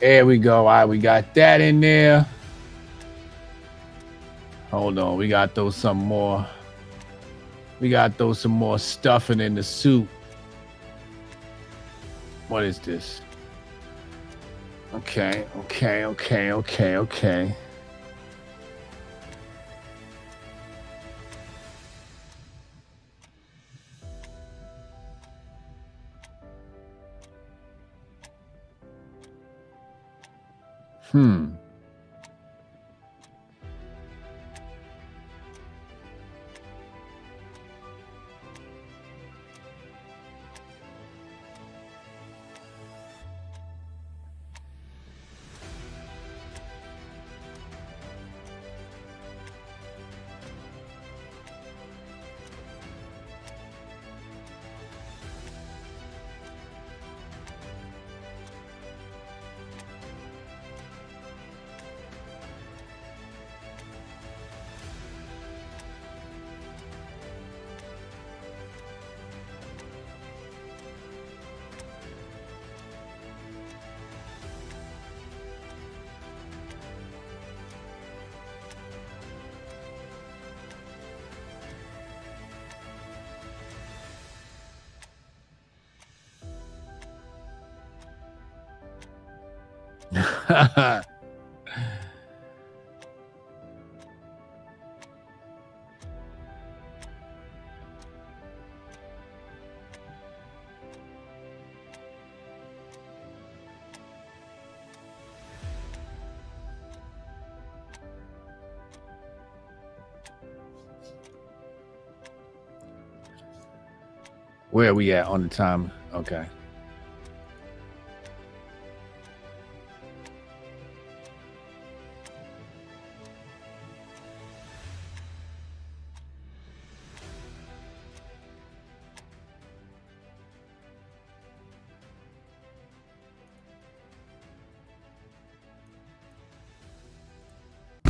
There we go. All right, we got that in there. Hold on. We got those some more. We got those some more stuffing in the soup. What is this? Okay. Hmm. Where are we at on the time? Okay.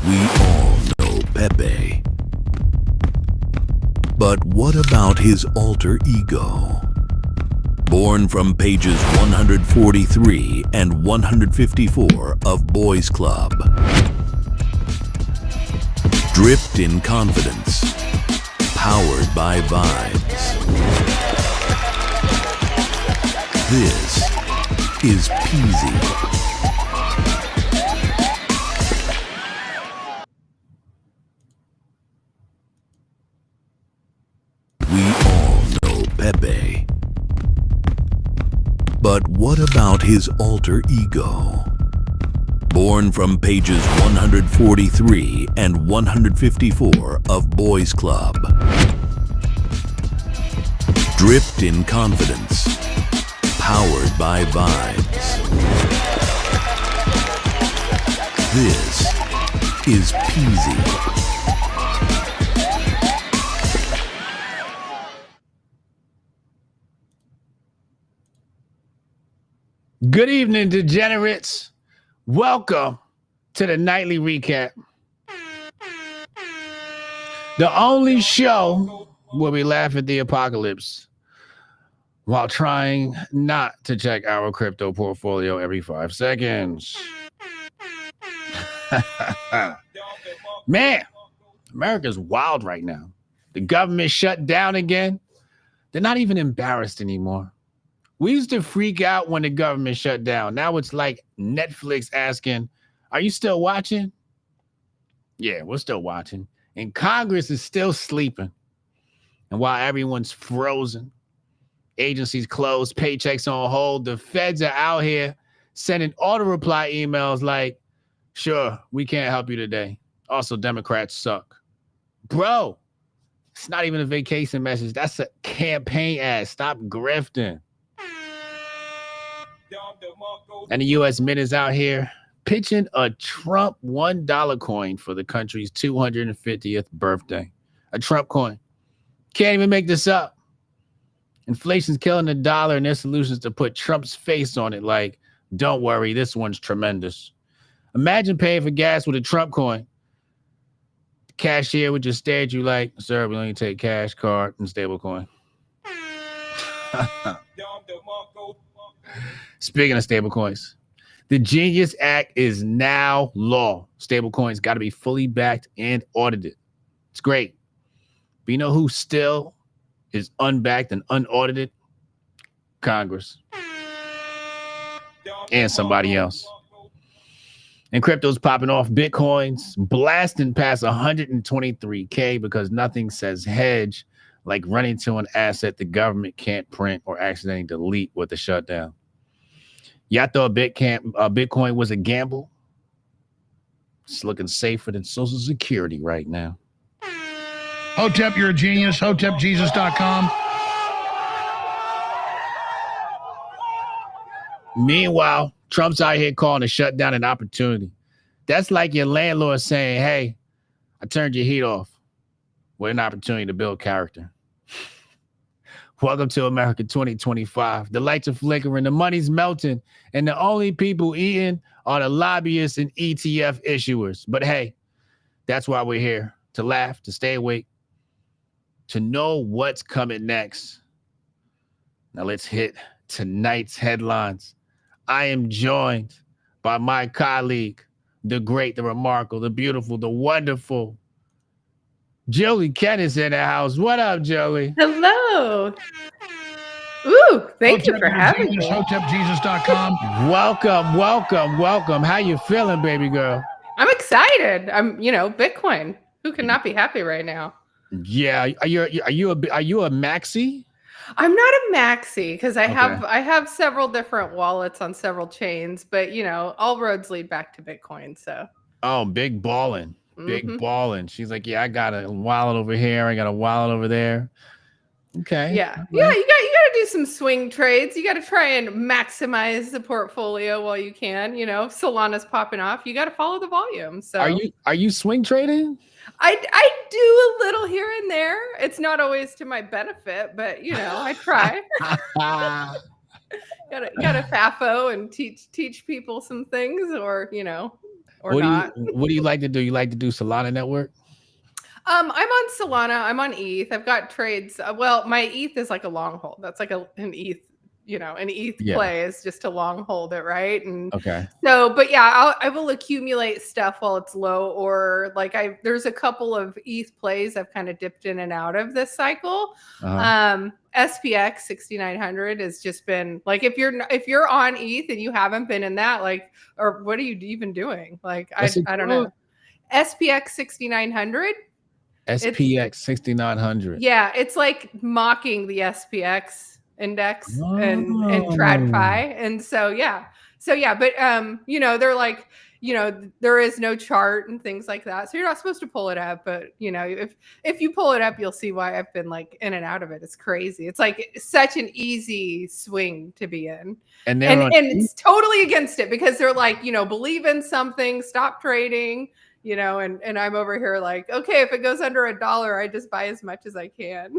We all know Pepe. But what about his alter ego? Born from pages 143 and 154 of Boys Club. Dripped in confidence. Powered by vibes. This is Peasy. Pepe. But what about his alter ego? Born from pages 143 and 154 of Boys Club. Dripped in confidence. Powered by vibes. This is Peasy. Good evening, degenerates. Welcome to the nightly recap. The only show where we laugh at the apocalypse while trying not to check our crypto portfolio every 5 seconds. Man, America's wild right now. The government shut down again. They're not even embarrassed anymore. We used to freak out when the government shut down. Now it's like Netflix asking, are you still watching? Yeah, we're still watching. And Congress is still sleeping. And while everyone's frozen, agencies closed, paychecks on hold, the feds are out here sending auto reply emails like, sure, we can't help you today. Also, Democrats suck. Bro, it's not even a vacation message. That's a campaign ad. Stop grifting. And the U.S. Mint is out here pitching a Trump $1 coin for the country's 250th birthday. A Trump coin. Can't even make this up. Inflation's killing the dollar, and their solution is to put Trump's face on it like, don't worry, this one's tremendous. Imagine paying for gas with a Trump coin. The cashier would just stare at you like, sir, we only take cash, card, and stable coin. Speaking of stable coins, The Genius Act is now law. Stablecoins got to be fully backed and audited. It's great. But you know who still is unbacked and unaudited? Congress and somebody else. And crypto's popping off. Bitcoin's blasting past 123K because nothing says hedge like running to an asset the government can't print or accidentally delete with the shutdown. Y'all thought Bitcoin was a gamble? It's looking safer than Social Security right now. Hotep, you're a genius. HotepJesus.com. Meanwhile, Trump's out here calling a shutdown an opportunity. That's like your landlord saying, hey, I turned your heat off with an opportunity to build character. Welcome to America 2025. The lights are flickering, the money's melting, and the only people eating are the lobbyists and ETF issuers. But hey, that's why we're here, to laugh, to stay awake, to know what's coming next. Now let's hit tonight's headlines. I am joined by my colleague, the great, the remarkable, the beautiful, the wonderful Jolie Kenneth in the house. What up, Jolie? Hello. Ooh, thank you for having me. HotepJesus.com. Welcome. How you feeling, baby girl? I'm excited. I'm, Bitcoin. Who cannot be happy right now? Yeah. Are you a maxi? I'm not a maxi because I have several different wallets on several chains, but all roads lead back to Bitcoin. So. Oh, big ballin'. Big balling. She's like, yeah, I got a wallet over here. I got a wallet over there. Okay. Yeah. You got to do some swing trades. You got to try and maximize the portfolio while you can. Solana's popping off. You got to follow the volume. So are you swing trading? I do a little here and there. It's not always to my benefit, but I try. Gotta FAFO and teach people some things, or not. What do you like to do? You like to do Solana Network? I'm on Solana. I'm on ETH. I've got trades. Well, my ETH is like a long hold. That's like an ETH. An ETH play is just to long hold it, right? And okay. So, but yeah, I will accumulate stuff while it's low, or there's a couple of ETH plays I've kind of dipped in and out of this cycle. SPX 6900 has just been like, if you're on ETH and you haven't been in that, or what are you even doing? I don't know. SPX 6900. SPX 6900. Yeah, it's like mocking the SPX index and TradFi, and so but they're like, there is no chart and things like that, so you're not supposed to pull it up, but if you pull it up, you'll see why I've been in and out of it. It's crazy. It's such an easy swing to be in, and it's totally against it because they're believe in something, stop trading, and I'm over here okay, if it goes under $1, I just buy as much as I can.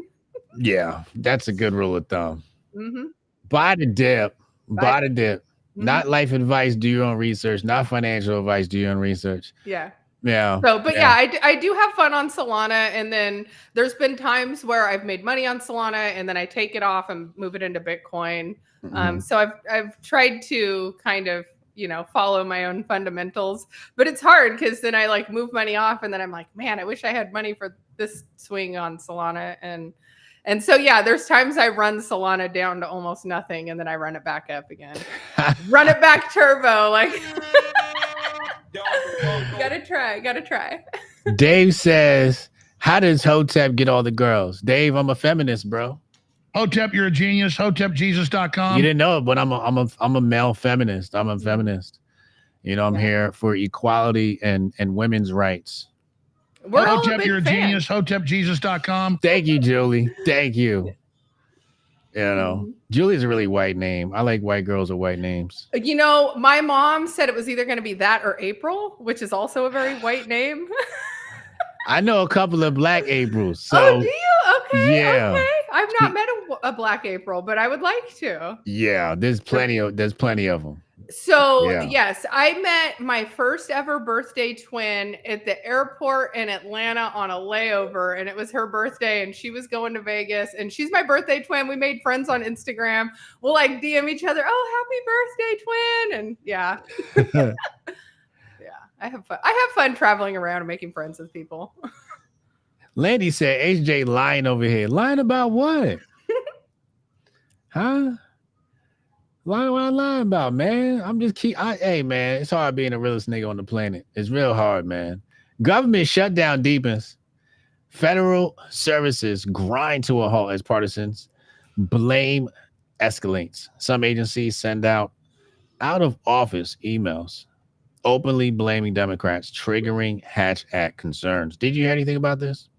Yeah, that's a good rule of thumb. Mm-hmm. Buy the dip. Mm-hmm. Not life advice, do your own research. Not financial advice, do your own research. Yeah. So, I do have fun on Solana, and then there's been times where I've made money on Solana, and then I take it off and move it into Bitcoin. Mm-hmm. So I've tried to kind of follow my own fundamentals, but it's hard because then I move money off, and then I'm like, man, I wish I had money for this swing on Solana, and so there's times I run Solana down to almost nothing, and then I run it back up again. Run it back turbo, gotta try. Dave says, how does Hotep get all the girls? Dave, I'm a feminist, bro. Hotep, you're a genius. HotepJesus.com. You didn't know it, but I'm a male feminist. I'm a feminist. I'm here for equality and women's rights. We're all Hotep, a big you're a fan. genius. HotepJesus.com. Thank you, Julie. Thank you. Julie's a really white name. I like white girls with white names. My mom said it was either going to be that or April, which is also a very white name. I know a couple of black Aprils. So, oh, do you? Okay. Yeah. Okay. I've not met a black April, but I would like to. Yeah, there's plenty of them. So, Yeah. yes, I met my first ever birthday twin at the airport in Atlanta on a layover, and it was her birthday, and she was going to Vegas, and she's my birthday twin. We made friends on Instagram. We'll like DM each other, "Oh, happy birthday, twin!" And yeah, yeah, I have fun. I have fun traveling around and making friends with people. Landy said HJ lying over here. Lying about what? Huh? What am I lying about, man? I'm just hey, man, it's hard being the realest nigga on the planet. It's real hard, man. Government shutdown deepens. Federal services grind to a halt as partisans blame escalates. Some agencies send out of office emails openly blaming Democrats, triggering Hatch Act concerns. Did you hear anything about this?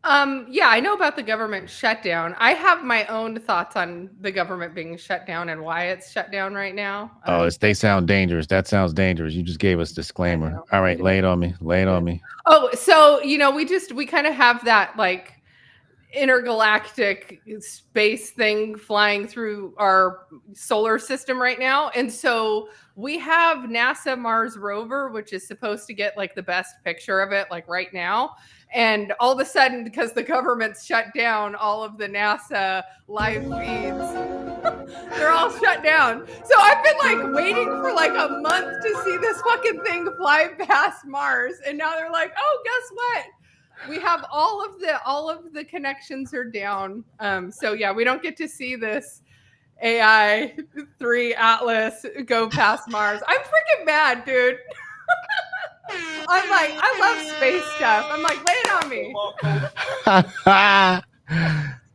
Yeah, I know about the government shutdown. I have my own thoughts on the government being shut down and why it's shut down right now. They sound dangerous. That sounds dangerous. You just gave us disclaimer. All right, lay it on me. Lay it on me. Oh, so we kind of have that like intergalactic space thing flying through our solar system right now. And so we have NASA Mars rover, which is supposed to get like the best picture of it like right now. And all of a sudden, because the government's shut down all of the NASA live feeds, they're all shut down. So I've been like waiting for like a month to see this fucking thing fly past Mars. And now they're like, oh, guess what? We have all of the connections are down. So yeah, we don't get to see this AI 3 Atlas go past Mars. I'm freaking mad, dude. I'm like, I love space stuff. I'm like, lay it on me.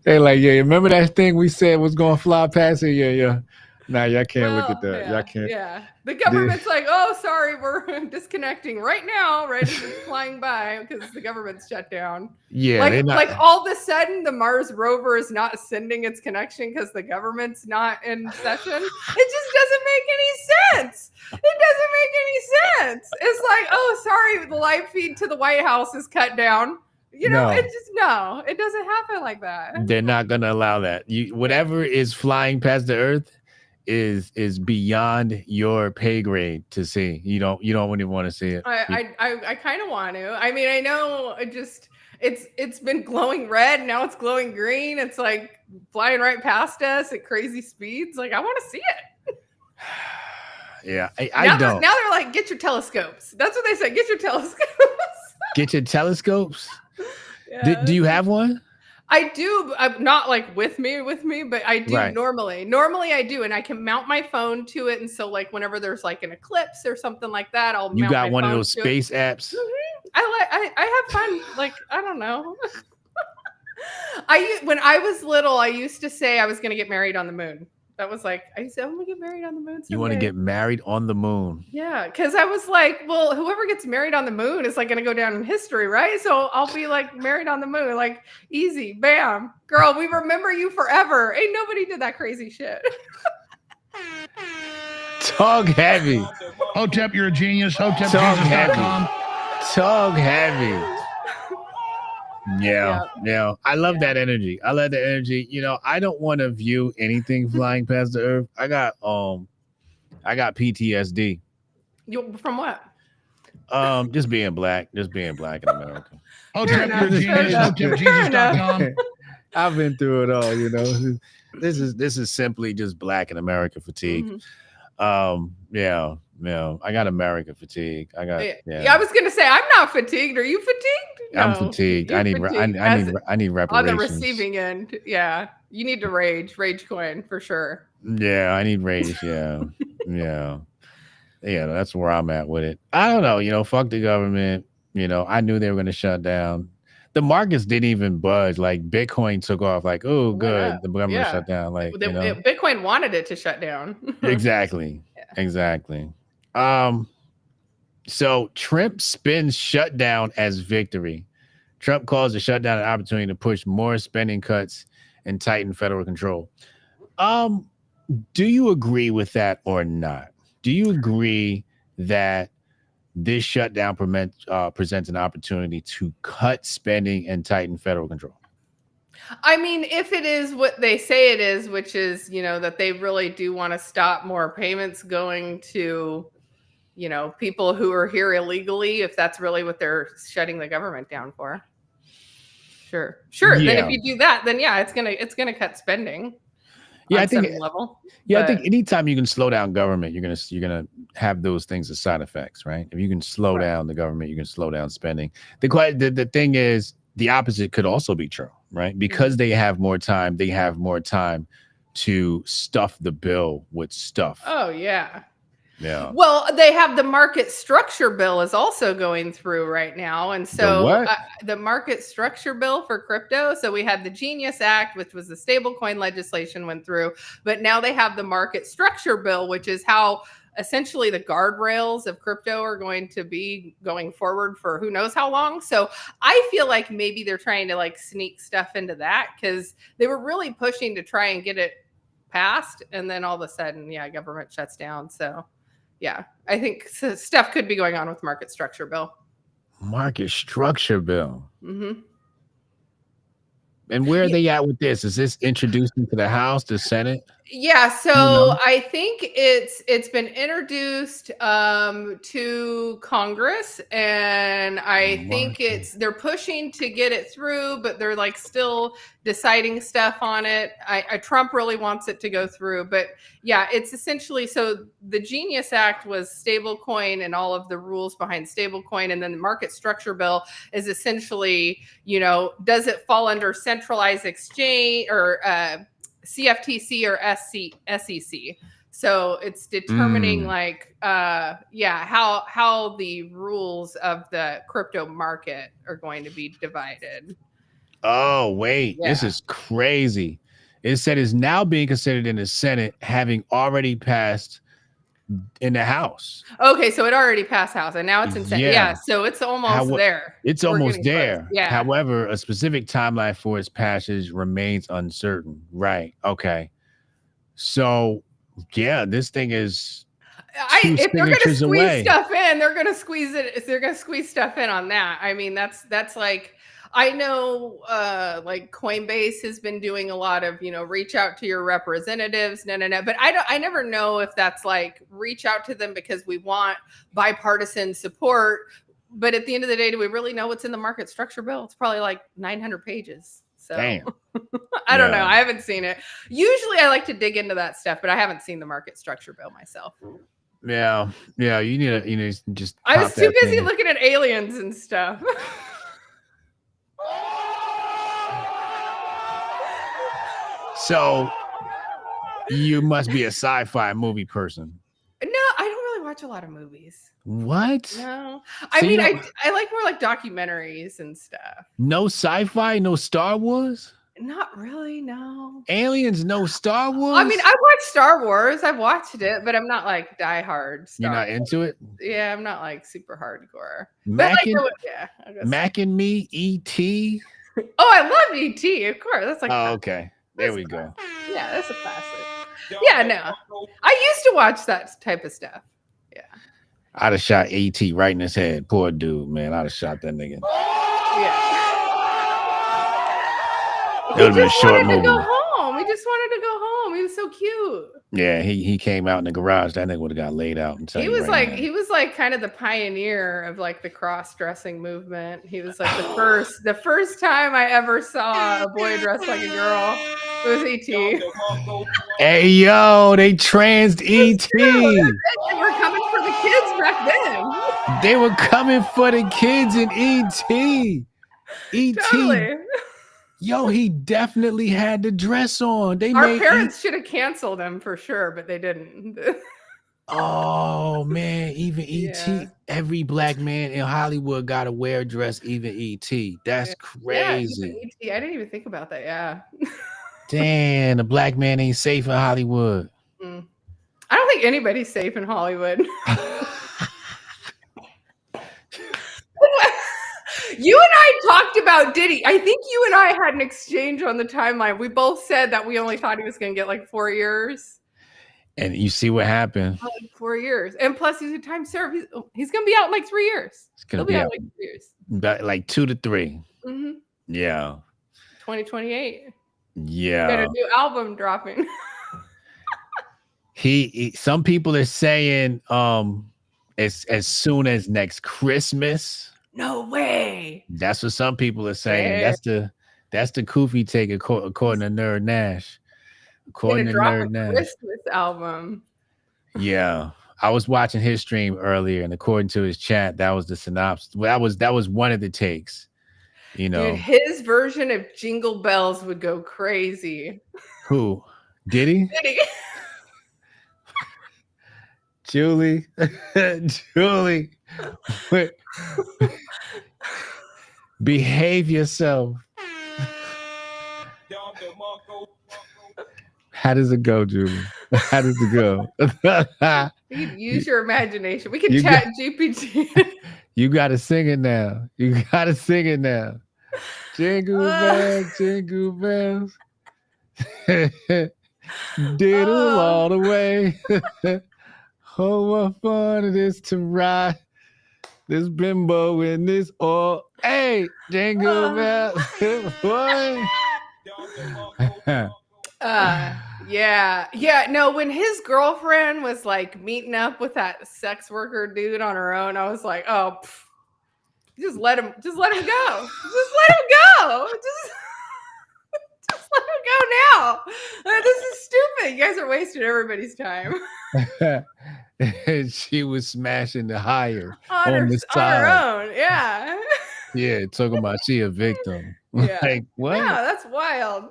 They like, yeah, remember that thing we said was gonna fly past it? Yeah. Nah, y'all can't look at that. Yeah, y'all can't. Yeah. The government's like, oh, sorry, we're disconnecting right now, right as it's flying by because the government's shut down. Yeah. Like all of a sudden the Mars rover is not sending its connection because the government's not in session. It just doesn't make any sense. It doesn't make any sense. It's like, oh, sorry, the live feed to the White House is cut down. It doesn't happen like that. They're not gonna allow that. Whatever is flying past the Earth is beyond your pay grade to see. You don't even want to see it. I kind of want to. I mean, I know it's been glowing red, now it's glowing green. It's like flying right past us at crazy speeds. Like I want to see it. Yeah, I don't. Now they're like, get your telescopes. That's what they said. Get your telescopes. Get your telescopes. Yeah. Do you have one? I do. I'm not like with me, but I do Right. normally. Normally I do, and I can mount my phone to it. And so, like, whenever there's like an eclipse or something like that, I'll. You mount got my one of phone those to space apps. Mm-hmm. I have fun. Like I don't know. When I was little, I used to say I was going to get married on the moon. That was like I used to. I'm going to get married on the moon. You want to get married on the moon? Yeah, because I was like, well, whoever gets married on the moon is like going to go down in history, right? So I'll be like married on the moon, like easy, bam, girl. We remember you forever. Ain't nobody did that crazy shit. Talk heavy. Hotep, you're a genius. HotepJesus.com. Talk heavy. Yeah. I love that energy. I love that energy. I don't want to view anything flying past the Earth. I got PTSD. From what? Just being black in America. Hotep, you're a genius. HotepJesus.com. I've been through it all. This is simply just black in America fatigue. Mm-hmm. I got America fatigue. I was gonna say I'm not fatigued. Are you fatigued? No, I'm fatigued. I need reparations. On the receiving end. Yeah. You need to rage coin for sure. Yeah, I need rage. Yeah. That's where I'm at with it. I don't know, fuck the government. I knew they were gonna shut down. The markets didn't even budge. Like Bitcoin took off. Like, oh, good. The government shut down. Like, Bitcoin wanted it to shut down. Exactly. So Trump spins shutdown as victory. Trump calls the shutdown an opportunity to push more spending cuts and tighten federal control. Do you agree with that or not? Do you agree that this shutdown presents an opportunity to cut spending and tighten federal control? I mean, if it is what they say it is, which is, that they really do want to stop more payments going to, people who are here illegally, if that's really what they're shutting the government down for. Sure. Then if you do that, then yeah, it's gonna cut spending. Yeah, on some level. Yeah, I think anytime you can slow down government, you're gonna have those things as side effects, right? If you can slow down the government, you can slow down spending. The thing is, the opposite could also be true, right? Because they have more time to stuff the bill with stuff. Oh yeah. Yeah. Well, they have the market structure bill is also going through right now. And so the market structure bill for crypto. So we had the Genius Act, which was the stablecoin legislation went through, but now they have the market structure bill, which is how essentially the guardrails of crypto are going to be going forward for who knows how long. So I feel like maybe they're trying to like sneak stuff into that because they were really pushing to try and get it passed. And then all of a sudden, government shuts down. So yeah, I think stuff could be going on with market structure bill. Market structure bill. Mm-hmm. And where are they at with this? Is this introduced into the House, the Senate? Yeah, so I think it's been introduced to Congress, and I think they're pushing to get it through, but they're like still deciding stuff on it. Trump really wants it to go through, but yeah, it's essentially so the Genius Act was stablecoin and all of the rules behind stablecoin, and then the market structure bill is essentially, does it fall under centralized exchange or CFTC or SEC. So it's determining how the rules of the crypto market are going to be divided. Oh, wait, this is crazy. It said it's now being considered in the Senate, having already passed in the House. Okay, so it already passed House and now it's in Senate. Yeah, so it's almost there. It's almost there. Close. Yeah. However, a specific timeline for its passage remains uncertain. Right. Okay. So, yeah, this thing is if they're going to squeeze stuff in, they're going to squeeze it. They're going to squeeze stuff in on that. I mean, that's like, I know like Coinbase has been doing a lot of, reach out to your representatives. No. But I never know if that's like reach out to them because we want bipartisan support. But at the end of the day, do we really know what's in the market structure bill? It's probably like 900 pages. So I don't know. I haven't seen it. Usually I like to dig into that stuff, but I haven't seen the market structure bill myself. Yeah. You need to, just. I was too busy looking at aliens and stuff. So you must be a sci-fi movie person. No, I don't really watch a lot of movies. What? No. I mean, I like more like documentaries and stuff. No sci-fi, no Star Wars? Not really, no. Aliens, no Star Wars? I mean, I watched Star Wars. I've watched it, but I'm not like diehard Star You're not into it? Yeah, I'm not like super hardcore. Mac and Me, E.T.? Oh, I love E.T., of course. That's like okay. There we go. Yeah, that's a classic. Yeah, no. I used to watch that type of stuff. Yeah. I'd have shot E.T. right in his head. Poor dude, man. I'd have shot that nigga. Yeah. It would have been a short movie. He just wanted to go home. He just wanted to go home. He was so cute. Yeah, he came out in the garage. That nigga would have got laid out. And he was like kind of the pioneer of like the cross-dressing movement. He was like the first time I ever saw a boy dressed like a girl. It was E.T. Hey yo, they transed E.T. They were coming for the kids back then. They were coming for the kids in E.T. E.T. Totally. Yo, he definitely had the dress on. Our parents should have canceled him for sure, but they didn't. Oh man, even E.T. Every black man in Hollywood got to wear a dress, even E.T. That's crazy. Yeah, E.T. I didn't even think about that. Yeah. Damn, the black man ain't safe in Hollywood. I don't think anybody's safe in Hollywood. You and I talked about Diddy. I think you and I had an exchange on the timeline. We both said that we only thought he was going to get like 4 years. And you see what happened. Like 4 years. And plus he's a time served. He's going to be out in like 3 years. He'll be out in like 3 years. Like 2 to 3. Mm-hmm. Yeah. 2028. Yeah. Got a new album dropping. Some people are saying as soon as next Christmas. No way. That's what some people are saying. Yeah. That's the Koofy take according to Nerd Nash. According to Drop Nerd a Nash. Christmas album. Yeah. I was watching his stream earlier, and according to his chat, that was the synopsis. That was one of the takes. You know, dude, his version of Jingle Bells would go crazy. Who? Did he? Julie. Julie. Behave yourself. How does it go, Julie? How does it go? You can use your imagination. We can chat GPT. You gotta sing it now. You gotta sing it now. Jingle bells, jingle bells. Diddle all the way. Oh, what fun it is to ride this bimbo in this oil. Hey, jingle bells. Yeah. No, when his girlfriend was like meeting up with that sex worker dude on her own, I was like, oh, just let him go. Just let him go. Just let him go now. This is stupid. You guys are wasting everybody's time. And she was smashing the hire on the side. On her own. Yeah. Yeah, talking about she a victim. Yeah. Like, what? Yeah, that's wild.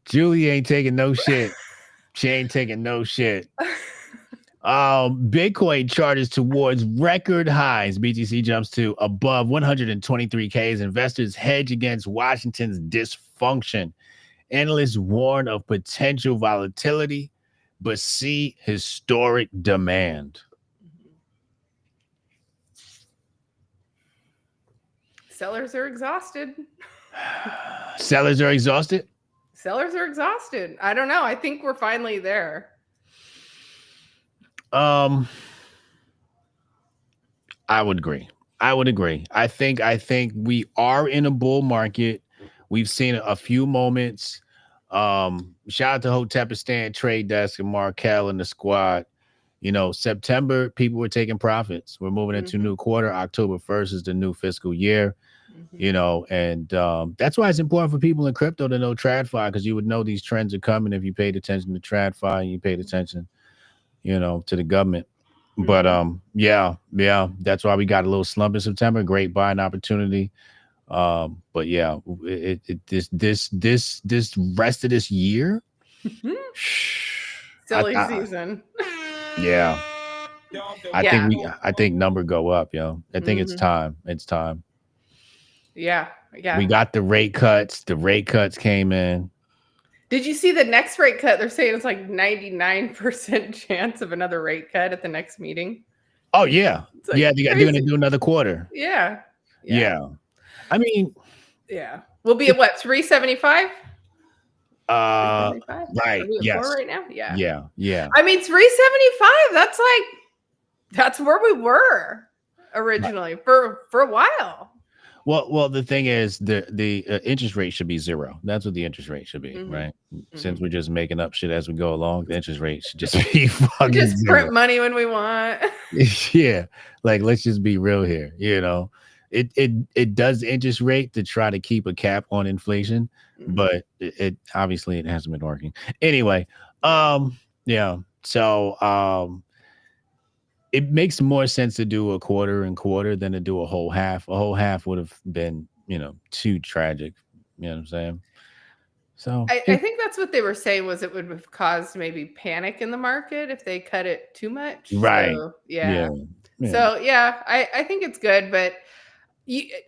Julie ain't taking no shit. She ain't taking no shit. Bitcoin charges towards record highs. BTC jumps to above 123K as investors hedge against Washington's dysfunction. Analysts warn of potential volatility, but see historic demand. Sellers are exhausted. Sellers are exhausted? Sellers are exhausted. I don't know. I think we're finally there. I would agree. I think we are in a bull market. We've seen a few moments. Shout out to Hotepistan Trade Desk and Markel and the squad. You know, September, people were taking profits. We're moving into new quarter. October 1st is the new fiscal year. You know, and that's why it's important for people in crypto to know TradFi, because you would know these trends are coming if you paid attention to TradFi and you paid attention, you know, to the government. But yeah, that's why we got a little slump in September. Great buying opportunity. But yeah, this rest of this year, silly season. Yeah, I think number go up, yo. I think it's time. It's time. Yeah. We got the rate cuts. The rate cuts came in. Did you see the next rate cut? They're saying it's like 99% chance of another rate cut at the next meeting. Oh yeah, like yeah. They're going to do another quarter. Yeah. I mean, yeah. We'll be at what, 375? Right. Yes. Right now. Yeah. I mean, 375. That's where we were originally for a while. Well, the thing is, the interest rate should be zero. That's what the interest rate should be, right? Since we're just making up shit as we go along, the interest rate should just be fucking just zero. Print money when we want. Yeah, like let's just be real here. You know, it does the interest rate to try to keep a cap on inflation, but it obviously it hasn't been working. Anyway, yeah. So it makes more sense to do a quarter and quarter than to do a whole half. A whole half would have been, too tragic. You know what I'm saying? So I think that's what they were saying, was it would have caused maybe panic in the market if they cut it too much. Right. So, yeah. So yeah, I think it's good, but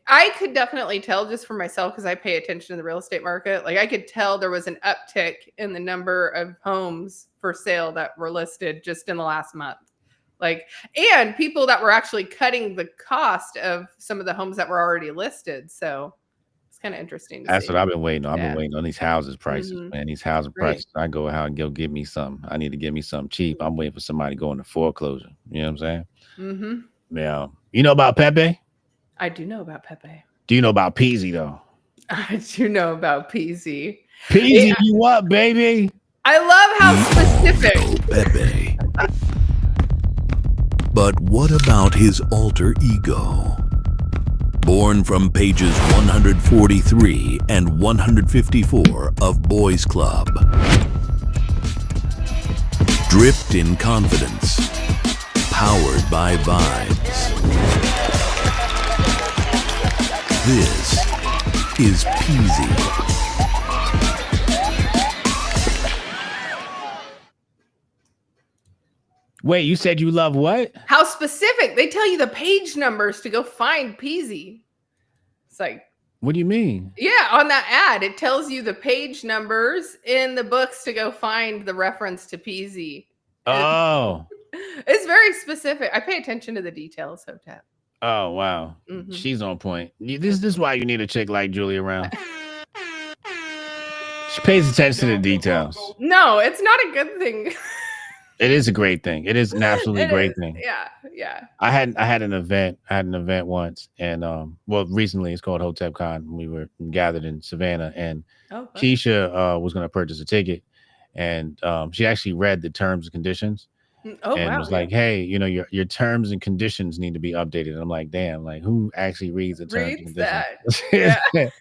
I could definitely tell just for myself, because I pay attention to the real estate market. Like I could tell there was an uptick in the number of homes for sale that were listed just in the last month. Like, and people that were actually cutting the cost of some of the homes that were already listed. So it's kind of interesting. That's what I've been waiting on. I've been waiting on these houses prices, man. These housing prices. I go out and go get me some. I need to get me something cheap. I'm waiting for somebody to go into foreclosure. You know what I'm saying? Yeah. You know about Pepe? I do know about Pepe. Do you know about Peasy though? I do know about Peasy. Peasy, Yeah. you up, baby? I love how specific. Pepe. But what about his alter ego? Born from pages 143 and 154 of Boys Club. Dripped in confidence. Powered by vibes. This is Peasy. Wait, you said you love what? How specific. They tell you the page numbers to go find Peasy. It's like, What do you mean? yeah, on that ad, it tells you the page numbers in the books to go find the reference to Peasy. Oh. It's very specific. I pay attention to the details, Hotep. Oh, wow. Mhm. She's on point. This is why you need a chick like Julie around. She pays attention to the details. No, it's not a good thing. It is a great thing. It is an absolutely It great is. thing. Yeah, yeah. I had an event. I had an event once, and well, recently it's called Hotep Con. We were gathered in Savannah, and Oh, fun. Keisha was going to purchase a ticket, and she actually read the terms and conditions, Oh, and wow. was like, "Hey, you know, your terms and conditions need to be updated." And I'm like, "Damn, like who actually reads the terms and Reads conditions?" that.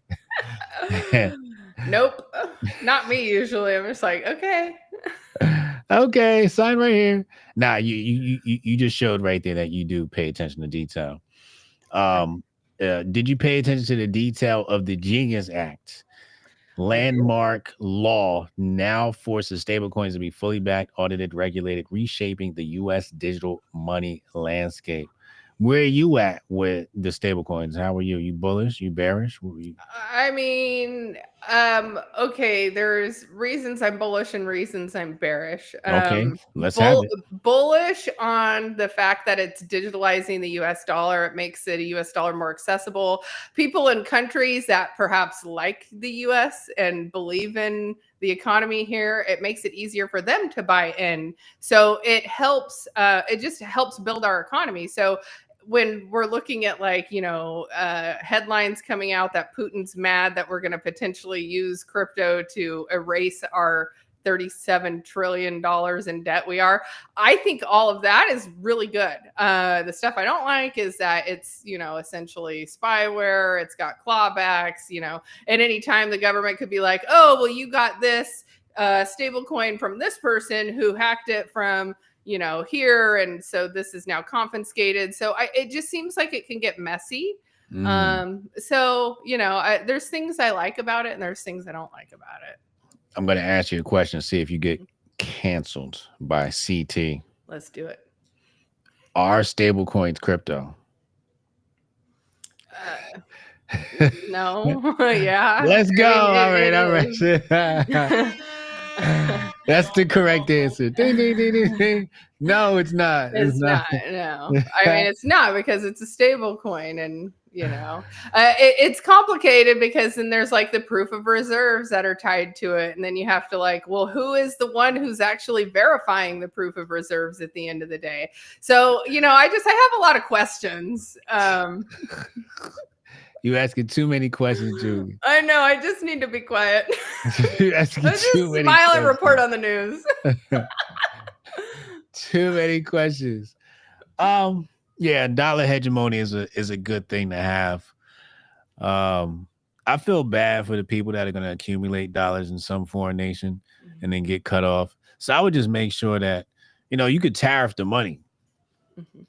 Yeah. Nope. Not me usually. I'm just like, okay. Okay, sign right here. Nah, you just showed right there that you do pay attention to detail. Did you pay attention to the detail of the Genius Act? Landmark law now forces stablecoins to be fully backed, audited, regulated, reshaping the U.S. digital money landscape. Where are you at with the stablecoins? How are you? You bullish? You bearish? I mean, okay, there's reasons I'm bullish and reasons I'm bearish. Okay, let's have it. Bullish on the fact that it's digitalizing the US dollar. It makes the US dollar more accessible. People in countries that perhaps like the US and believe in the economy here, it makes it easier for them to buy in. So it helps, it just helps build our economy. So when we're looking at headlines coming out that Putin's mad that we're going to potentially use crypto to erase our $37 trillion in debt we are, I think all of that is really good. The stuff I don't like is that it's, essentially spyware. It's got clawbacks, at any time the government could be like, oh, well, you got this stable coin from this person who hacked it from here, and so this is now confiscated. So it just seems like it can get messy. So there's things I like about it and there's things I don't like about it. I'm going to ask you a question, see if you get canceled by CT. Let's do it. Are stablecoins crypto? No. Yeah. Let's go. All right. That's the correct answer. Ding, ding, ding, ding, ding. No, it's not. It's not. No. I mean, it's not, because it's a stable coin, and it's complicated because then there's like the proof of reserves that are tied to it, and then you have to well, who is the one who's actually verifying the proof of reserves at the end of the day? So I have a lot of questions. You asking too many questions, Julie. I know. I just need to be quiet. You asking Let's just too many smile questions. and report on the news. Too many questions. Yeah, dollar hegemony is a good thing to have. I feel bad for the people that are going to accumulate dollars in some foreign nation and then get cut off. So I would just make sure that you could tariff the money. Mm-hmm.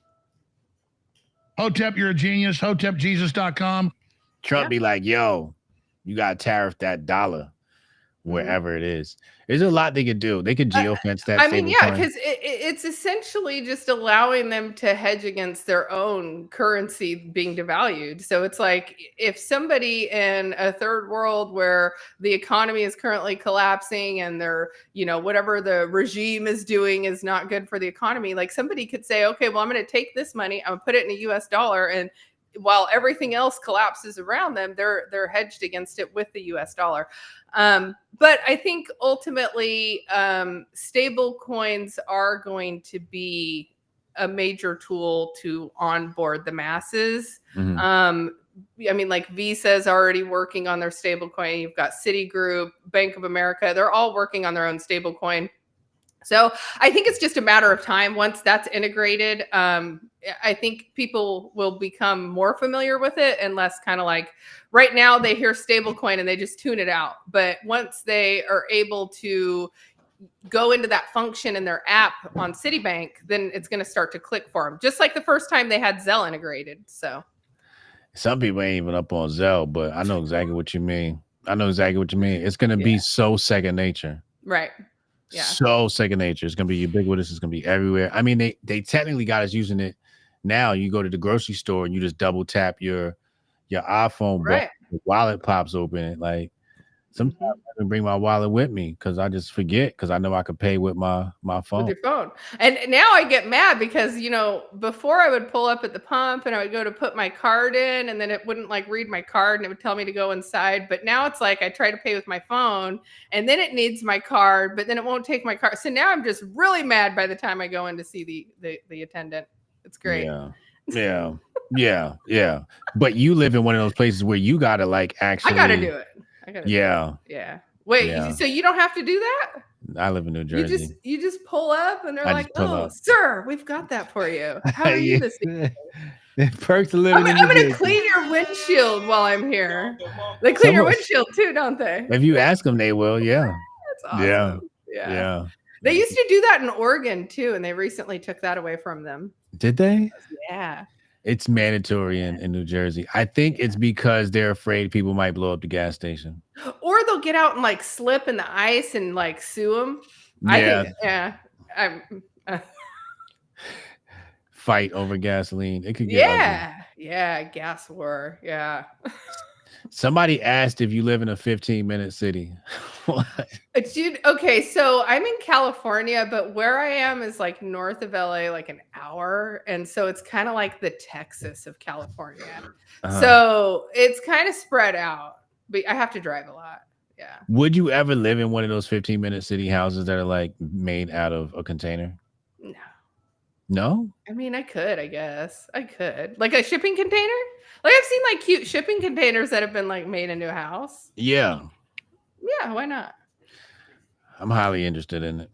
Hotep, you're a genius. HotepJesus.com. Trump be like, yo, you got to tariff that dollar wherever it is. There's a lot they could do. They could geofence that. I mean, yeah, because it's essentially just allowing them to hedge against their own currency being devalued. So it's like if somebody in a third world where the economy is currently collapsing and they're, whatever the regime is doing is not good for the economy, like somebody could say, okay, well, I'm going to take this money, I'm going to put it in a US dollar, and while everything else collapses around them, they're hedged against it with the US dollar. But I think ultimately stable coins are going to be a major tool to onboard the masses. Mhm. I mean, like Visa is already working on their stablecoin. You've got Citigroup, Bank of America. They're all working on their own stablecoin. So I think it's just a matter of time. Once that's integrated, I think people will become more familiar with it and less kind of like right now they hear stablecoin and they just tune it out. But once they are able to go into that function in their app on Citibank, then it's going to start to click for them. Just like the first time they had Zelle integrated. So Some people ain't even up on Zelle, but I know exactly what you mean. It's going to be so second nature. right. Yeah. So second nature. It's going to be ubiquitous. It's going to be everywhere. I mean, they technically got us using it now. You go to the grocery store and you just double tap your iPhone, Right. the wallet pops open. It like sometimes I can bring my wallet with me because I just forget because I know I could pay with my phone. With your phone. And now I get mad because, before I would pull up at the pump and I would go to put my card in and then it wouldn't like read my card and it would tell me to go inside. But now it's like I try to pay with my phone and then it needs my card, but then it won't take my card. So now I'm just really mad by the time I go in to see the attendant. It's great. Yeah. But you live in one of those places where you gotta like actually I gotta do it. Yeah. Wait, Yeah. so you don't have to do that? I live in New Jersey. You just pull up and they're I like, just pull "Oh, up. sir, we've got that for you. How are you this evening? Perks of living in I'm New gonna Jersey. clean your windshield while I'm here." They clean your windshield too, don't they? If you ask them, they will. Yeah. That's awesome. Yeah. They used to do that in Oregon too, and they recently took that away from them. Did they? Yeah. It's mandatory in New Jersey. I think it's because they're afraid people might blow up the gas station. Or they'll get out and like slip in the ice and like sue them. Fight over gasoline. It could get ugly. Yeah, gas war. Yeah. Somebody asked if you live in a 15-minute city. Dude, okay, so I'm in California, but where I am is like north of LA, like an hour. And so it's kind of like the Texas of California. So it's kind of spread out, but I have to drive a lot. Yeah. Would you ever live in one of those 15-minute city houses that are like made out of a container? No. No? I mean, I could, I guess. I could. Like a shipping container? Like I've seen like cute shipping containers that have been like made into a house. Yeah. Yeah, why not? I'm highly interested in it.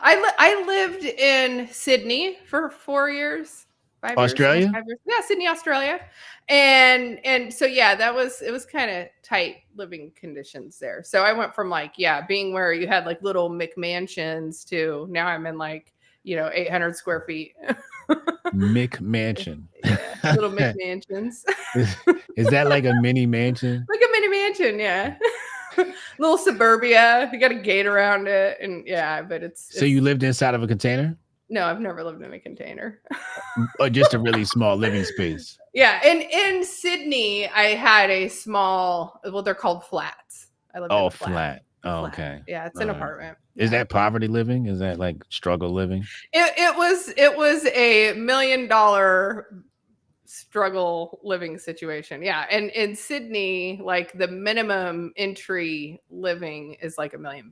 I lived in Sydney for 4 years. 5 Australia? years. 5 years. Yeah, Sydney, Australia. And so yeah, it was kind of tight living conditions there. So I went from like, being where you had like little McMansions to now I'm in like, 800 square feet. McMansion. Little McMansions. Is that like a mini mansion? Like a mini mansion, yeah. Little suburbia. You got a gate around it. And but it's So you lived inside of a container? No, I've never lived in a container. Or just a really small living space? Yeah. And in Sydney, I had a small, they're called flats. I lived in a flat. Oh, okay. Yeah, it's an apartment. Is that poverty living? Is that like struggle living? It was a $1 million struggle living situation. Yeah. And in Sydney, like the minimum entry living is like $1 million.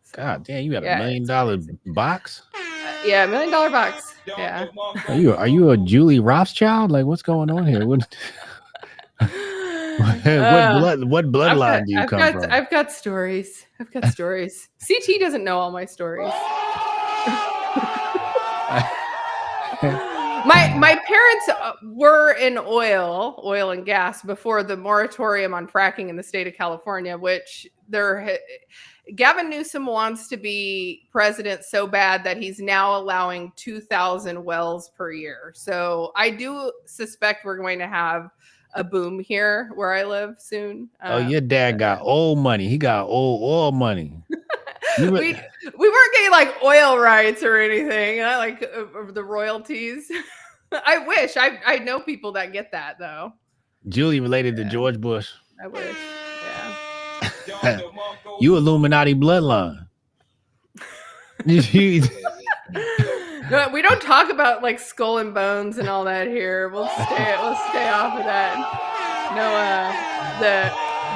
So, God damn, you have $1 million box? $1 million box. Yeah. Are you a Julie Rothschild? Like what's going on here? What bloodline do you come from? I've got stories. CT doesn't know all my stories. My parents were in oil and gas before the moratorium on fracking in the state of California, which Gavin Newsom wants to be president so bad that he's now allowing 2,000 wells per year. So I do suspect we're going to have a boom here where I live soon. Your dad got old money. He got old oil money. We weren't getting like oil rights or anything. I like the royalties. I wish. I know people that get that though. Julie related to George Bush. I wish. Yeah. You Illuminati bloodline. No, we don't talk about like skull and bones and all that here. We'll stay off of that. No,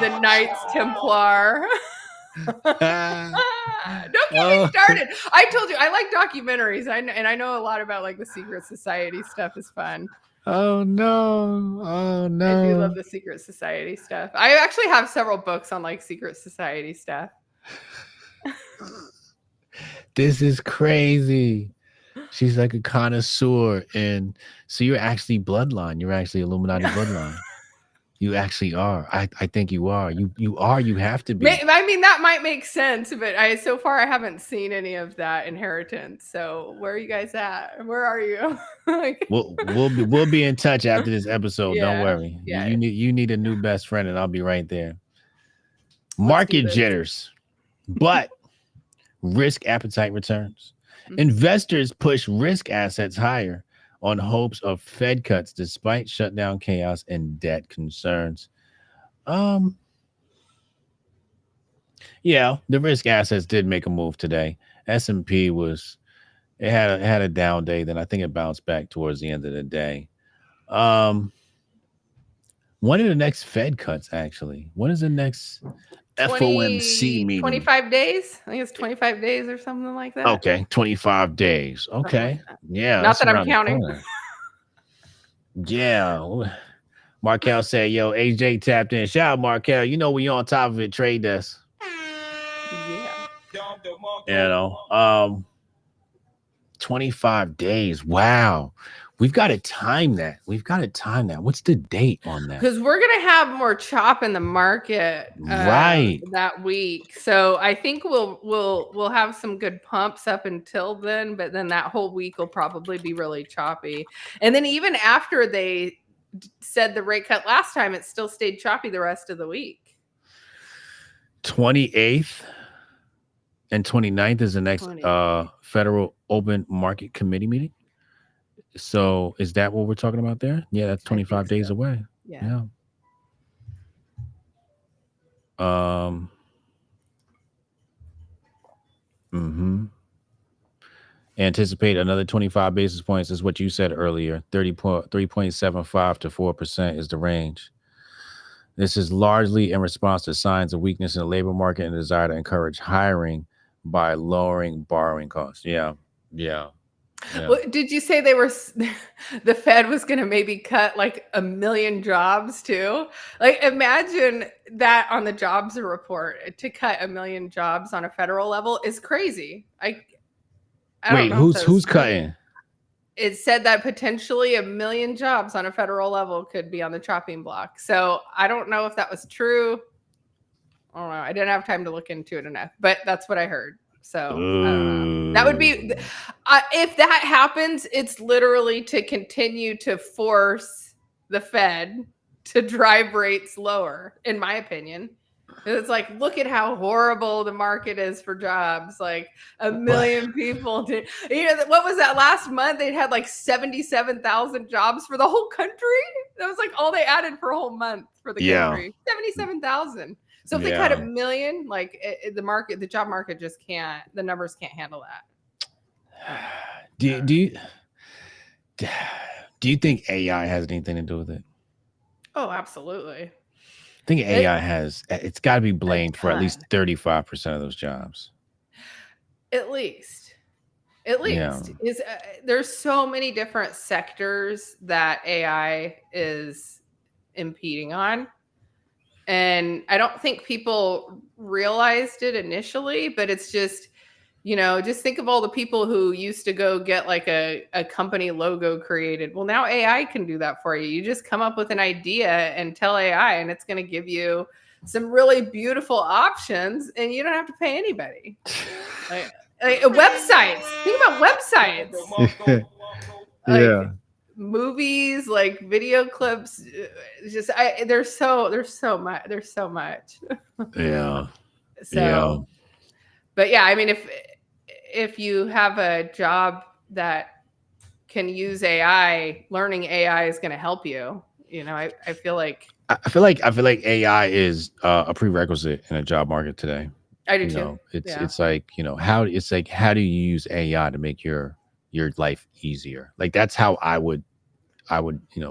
the Knights Templar. Don't get me started. I told you I like documentaries. And I know a lot about like the secret society stuff is fun. Oh no. Oh I do no. love the secret society stuff. I actually have several books on like secret society stuff. This is crazy. She's like a connoisseur. And so you're actually bloodline. You're actually Illuminati bloodline. You actually are. I think you are. You are. You have to be. I mean, that might make sense, but so far I haven't seen any of that inheritance. So where are you guys at? Where are you? Like, We'll be in touch after this episode. Don't worry. Yeah. You need a new best friend, and I'll be right there. Market jitters, but risk appetite returns. Mm-hmm. Investors push risk assets higher on hopes of Fed cuts despite shutdown chaos and debt concerns. Yeah, the risk assets did make a move today. S&P had a down day, then I think it bounced back towards the end of the day. When are the next Fed cuts actually? When is the next FOMC meeting? 25 days? I think it's 25 days or something like that. Okay, 25 days. Okay. Yeah. Not that I'm counting. Yeah. Markel said, yo, AJ tapped in. Shout out, Markel. You know we on top of it, trade desk. Yeah. You know, 25 days. Wow. We've got to time that. What's the date on that? Because we're gonna have more chop in the market right that week. So I think we'll have some good pumps up until then, but then that whole week will probably be really choppy. And then even after they said the rate cut last time, it still stayed choppy the rest of the week. 28th and 29th is the next Federal Open Market Committee meeting. So is that what we're talking about there? Yeah, that's 25 days away. Yeah. Anticipate another 25 basis points is what you said earlier. 3.75 to 4% is the range. This is largely in response to signs of weakness in the labor market and desire to encourage hiring by lowering borrowing costs. Yeah. Well, did you say the Fed was going to maybe cut like 1 million jobs too? Like imagine that on the jobs report. To cut 1 million jobs on a federal level is crazy. I Wait, who's cutting? It said that potentially 1 million jobs on a federal level could be on the chopping block. So I don't know if that was true. I don't know. I didn't have time to look into it enough, but that's what I heard. So I don't know. That would be, if that happens, it's literally to continue to force the Fed to drive rates lower, in my opinion. It's like, look at how horrible the market is for jobs. Like 1 million people. What was that last month? They had like 77,000 jobs for the whole country. That was like all they added for a whole month for the country. 77,000. So if they cut 1 million, like the job market just can't. The numbers can't handle that. Do you think AI has anything to do with it? Oh, absolutely. I think AI it's got to be blamed for at least 35% of those jobs. At least. There's so many different sectors that AI is impeding on. And I don't think people realized it initially, but it's just, just think of all the people who used to go get like a company logo created. Well, now AI can do that for you. You just come up with an idea and tell AI, and it's going to give you some really beautiful options, and you don't have to pay anybody. Like websites. Think about websites. Movies, like video clips, just there's so much. But yeah, I mean, if you have a job that can use AI, learning AI is going to help you. I feel like AI is a prerequisite in a job market today. I do too. It's like, how do you use AI to make your life easier? Like that's how I would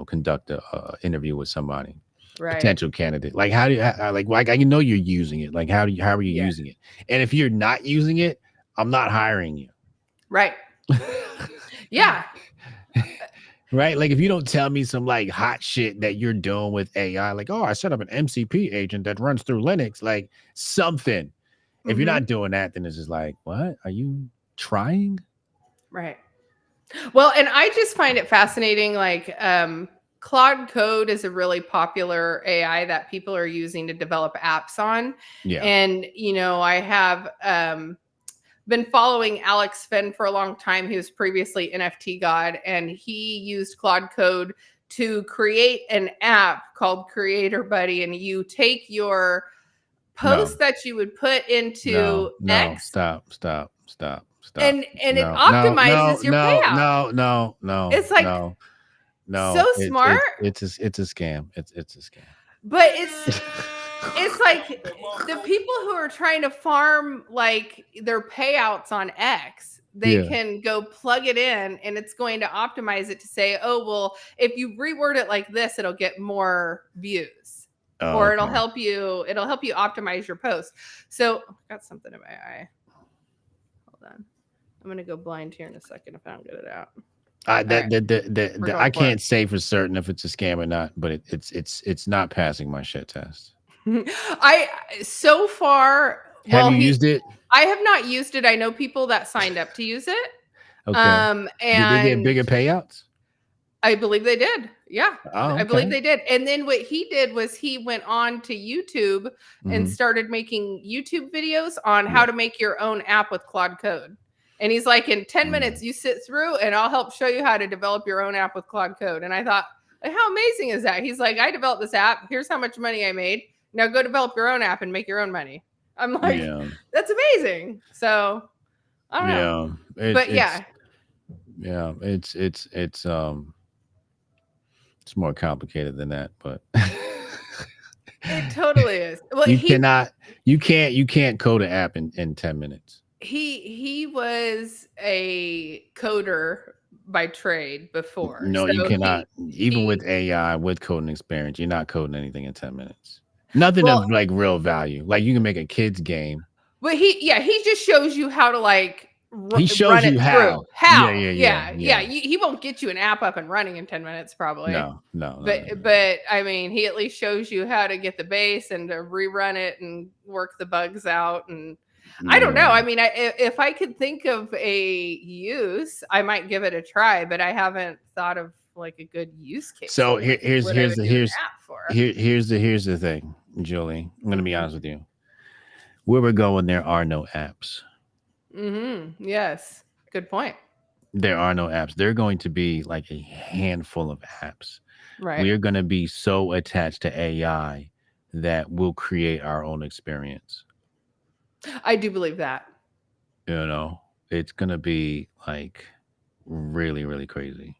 conduct a interview with somebody. Right. potential candidate. Like, how do you like I know you're using it. Like, how are you Yeah. using it? And if you're not using it, I'm not hiring you. Right. Yeah. Right? Like, if you don't tell me some like hot shit that you're doing with AI, like, oh, I set up an MCP agent that runs through Linux, like something. If you're Mhm. not doing that, then it's just like, what? Are you trying? Right. Well, and I just find it fascinating. Like, Claude Code is a really popular AI that people are using to develop apps on. Yeah. And, I have been following Alex Fenn for a long time. He was previously NFT God, and he used Claude Code to create an app called Creator Buddy. And you take your posts that you would put into X, stop. and it No, optimizes your payout. no. It's like so smart. It's a scam. It's a scam. But it's like the people who are trying to farm like their payouts on X, they can go plug it in and it's going to optimize it to say, oh, well, if you reword it like this, it'll get more views. Or it'll help you optimize your post. So I got something in my eye. Hold on. I'm gonna go blind here in a second if I don't get it out. I can't say for certain if it's a scam or not, but it's not passing my shit test. So far, have you used it? I have not used it. I know people that signed up to use it. Okay. And did they get bigger payouts? I believe they did. Yeah. Oh, okay. I believe they did. And then what he did was he went on to YouTube and started making YouTube videos on how to make your own app with Claude Code. And he's like, in 10 minutes, you sit through and I'll help show you how to develop your own app with Claude Code. And I thought, how amazing is that? He's like, I developed this app. Here's how much money I made. Now go develop your own app and make your own money. I'm like, that's amazing. So I don't know. It's more complicated than that, but it totally is. Well, you can't code an app in 10 minutes. He was a coder by trade before. No, you cannot. Even with AI, with coding experience, you're not coding anything in 10 minutes. Nothing of like real value. Like, you can make a kid's game. But he just shows you how to like he shows you how. Yeah. He won't get you an app up and running in 10 minutes probably. No. But I mean, he at least shows you how to get the base and to rerun it and work the bugs out. And I don't know. I mean, if I could think of a use, I might give it a try, but I haven't thought of like a good use case. So here's the thing, Julie. I'm going to be honest with you. Where we're going, there are no apps. Yes. Good point. There are no apps. There are going to be like a handful of apps. Right. We're going to be so attached to AI that we'll create our own experience. I do believe that. It's going to be like really, really crazy.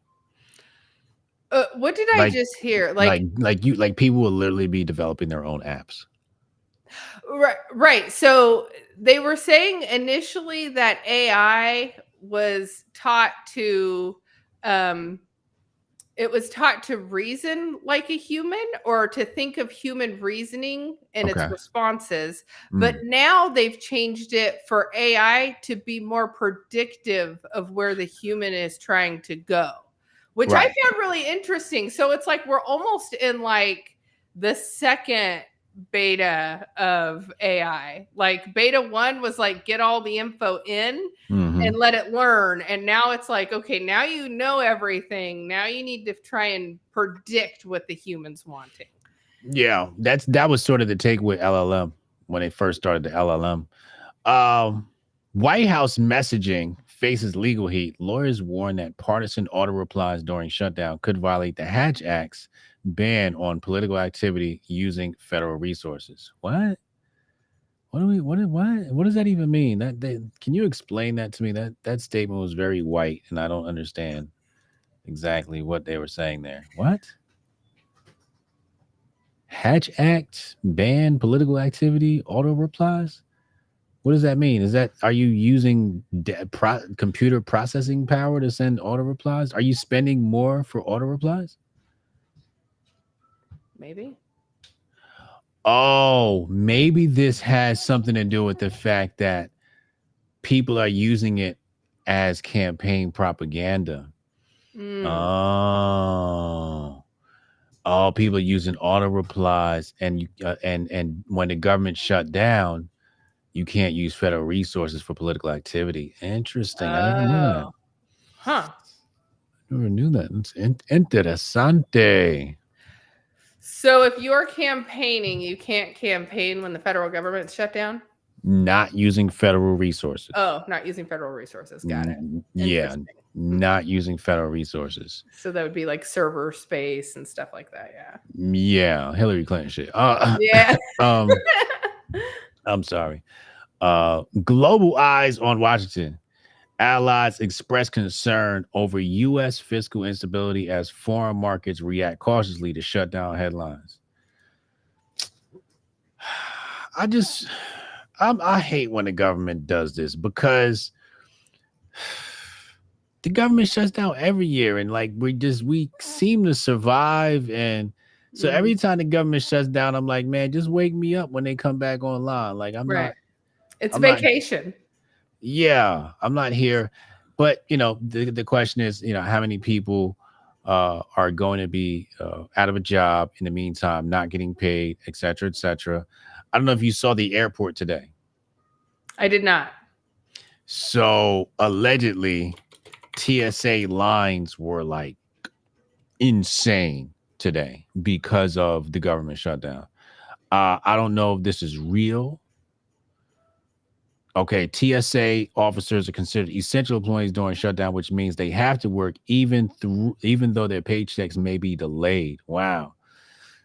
What did I just hear? Like people will literally be developing their own apps. Right. So they were saying initially that AI was taught to reason like a human, or to think of human reasoning and its responses. But now they've changed it for AI to be more predictive of where the human is trying to go, which I found really interesting. So it's like we're almost in like the second beta of AI. Like beta 1 was like get all the info in and let it learn, and now it's like, okay, now you know everything, now you need to try and predict what the humans wanting. That was sort of the take with LLM when they first started the LLM. White House messaging faces legal heat. Lawyers warn that partisan auto replies during shutdown could violate the Hatch Act's ban on political activity using federal resources. What does that even mean? Can you explain that to me? That statement was very white, and I don't understand exactly what they were saying there. What? Hatch Act ban political activity auto replies? What does that mean? Are you using computer processing power to send auto replies? Are you spending more for auto replies? Maybe. Oh, maybe this has something to do with the fact that people are using it as campaign propaganda. Mm. Oh, people using auto replies, and and when the government shut down, you can't use federal resources for political activity. Interesting. I never knew that. Oh, huh. Never knew that. It's interesante. So if you're campaigning, you can't campaign when the federal government's shut down? Not using federal resources. Oh, not using federal resources. Got it. Yeah, Interesting. not using federal resources. So that would be like server space and stuff like that. Yeah. Yeah, Hillary Clinton shit. Yeah. I'm sorry. Global eyes on Washington. Allies express concern over U.S. fiscal instability as foreign markets react cautiously to shutdown headlines. I hate when the government does this because the government shuts down every year, and like we seem to survive. And so every time the government shuts down, I'm like, man, just wake me up when they come back online. Like Right. It's I'm not vacation. Yeah, I'm not here. But the question is, how many people are going to be out of a job in the meantime, not getting paid, et cetera, et cetera. I don't know if you saw the airport today. I did not. So allegedly, TSA lines were like insane today because of the government shutdown. I don't know if this is real. Okay, TSA officers are considered essential employees during shutdown, which means they have to work even though their paychecks may be delayed. Wow.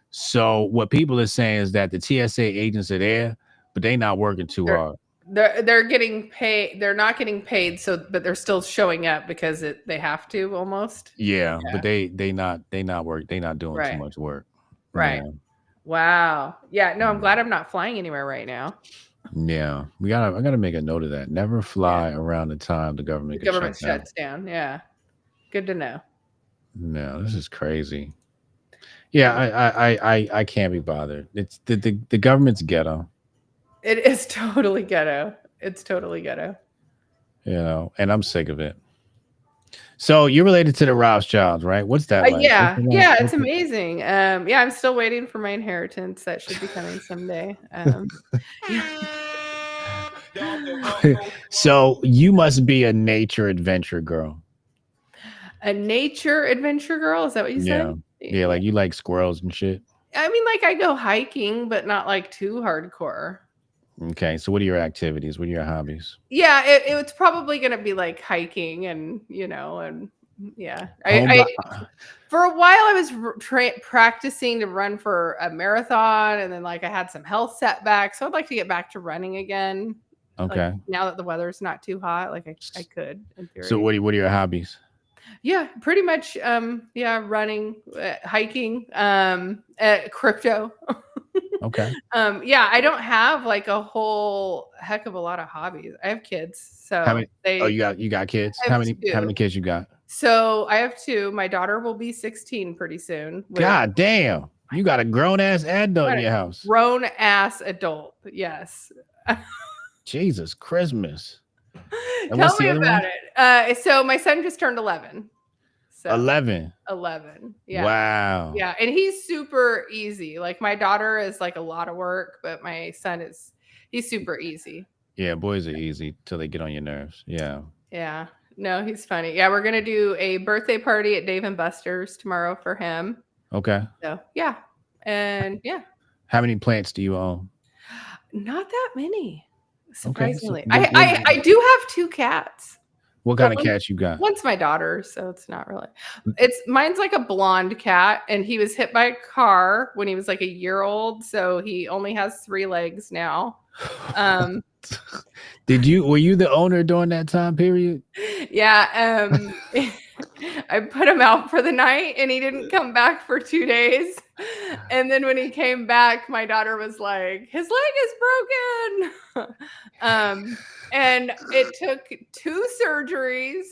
So what people are saying is that the TSA agents are there, but they're not working too hard. They're getting paid. They're not getting paid, but they're still showing up because they have to almost. Yeah, but they not doing too much work. Right. Yeah. Wow. Yeah. No, I'm glad I'm not flying anywhere right now. Yeah, I gotta make a note of that. Never fly around the time the government shuts down. Yeah. Good to know. No, this is crazy. Yeah, I can't be bothered. It's the government's ghetto. It is totally ghetto. It's totally ghetto. And I'm sick of it. So you're related to the Rothschilds, right? What's that like? Yeah, it's amazing. I'm still waiting for my inheritance. That should be coming someday. So you must be a nature adventure girl. A nature adventure girl? Is that what you said? Yeah, like you like squirrels and shit. I mean, like I go hiking, but not like too hardcore. Okay, so what are your activities? What are your hobbies? Yeah, it's probably gonna be like hiking, and yeah. For a while I was practicing to run for a marathon, and then like I had some health setbacks, so I'd like to get back to running again. Okay. Like, now that the weather's not too hot, like I could in theory. So what are your hobbies? Yeah, pretty much. Running, hiking, crypto. Okay. I don't have like a whole heck of a lot of hobbies. I have kids, so how many? You got kids? How many kids you got? So I have 2. My daughter will be 16 pretty soon. God damn, you got a grown ass adult in your house. Grown ass adult, yes. Jesus Christmas. Tell me about it. So my son just turned 11. So 11. Yeah. Wow. Yeah, and he's super easy. Like my daughter is like a lot of work, but my son he's super easy. Yeah, boys are easy till they get on your nerves. Yeah. Yeah. No, he's funny. Yeah, we're gonna do a birthday party at Dave and Buster's tomorrow for him. Okay. So yeah, and yeah. How many plants do you own? Not that many. Surprisingly, okay. So I do have 2 cats. What kind of cats you got? One's my daughter, so it's not really. Mine's like a blonde cat, and he was hit by a car when he was like a year old, so he only has 3 legs now. Were you the owner during that time period? Yeah. I put him out for the night, and he didn't come back for 2 days. And then when he came back, my daughter was like, his leg is broken. And it took 2 surgeries.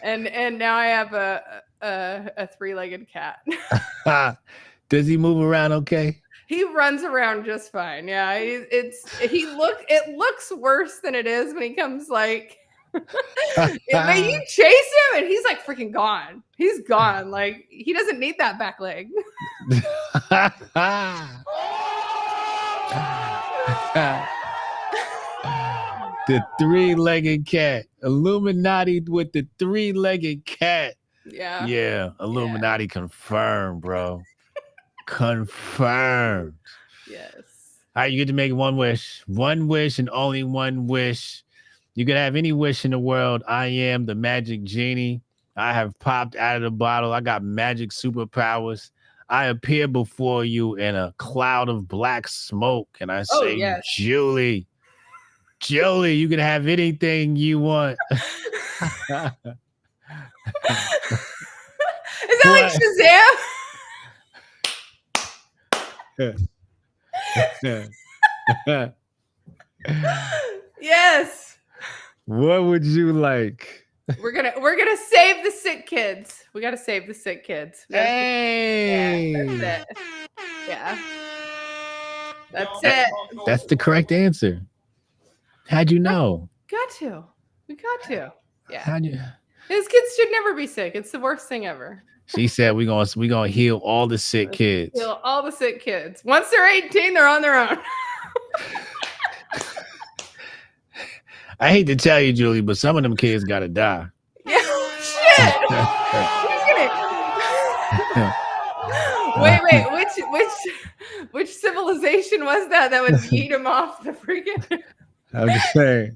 and now I have a 3-legged cat. Does he move around okay? He runs around just fine. Yeah, it looks worse than it is when he comes like but you chase him and he's like freaking gone. He's gone. Like he doesn't need that back leg. The three-legged cat. Illuminati with the three-legged cat. Yeah. Yeah. Illuminati confirmed, bro. Confirmed. Yes. All right, you get to make one wish and only one wish. You can have any wish in the world. I am the magic genie. I have popped out of the bottle. I got magic superpowers. I appear before you in a cloud of black smoke. And I say, yes. Julie, you can have anything you want. Is that like Shazam? Yes. What would you like? We're gonna save the sick kids. We gotta save the sick kids. Hey, yeah, that's it. Yeah, that's it. That's the correct answer. How'd you know? We got to. Yeah. How'd you? His kids should never be sick. It's the worst thing ever. She said we gonna heal all the sick kids. Heal all the sick kids. Once they're 18, they're on their own. I hate to tell you, Julie, but some of them kids gotta die. Yeah, shit. Wait, which civilization was that would eat him off the freaking? I'm just saying,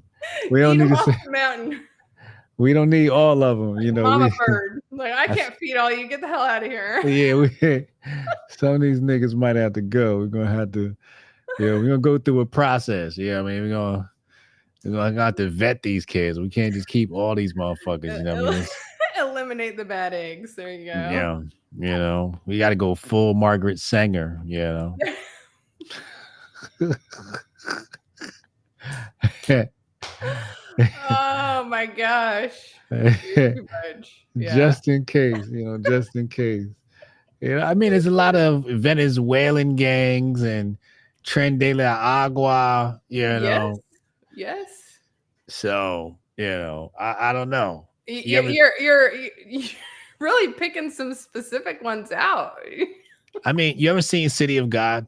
we don't need to off the mountain. We don't need all of them, you know. Mama bird, like I can't feed all you. Get the hell out of here. Yeah, some of these niggas might have to go. We're gonna have to, we're gonna go through a process. Yeah, I mean, we're gonna have to vet these kids. We can't just keep all these motherfuckers. You know, what I mean? Eliminate the bad eggs. There you go. Yeah, we got to go full Margaret Sanger. You know. Oh my gosh. Too much. Yeah. Just in case, just in case. I mean, there's a lot of Venezuelan gangs and Tren de la Agua, Yes. So, I don't know. You're really picking some specific ones out. I mean, you ever seen City of God?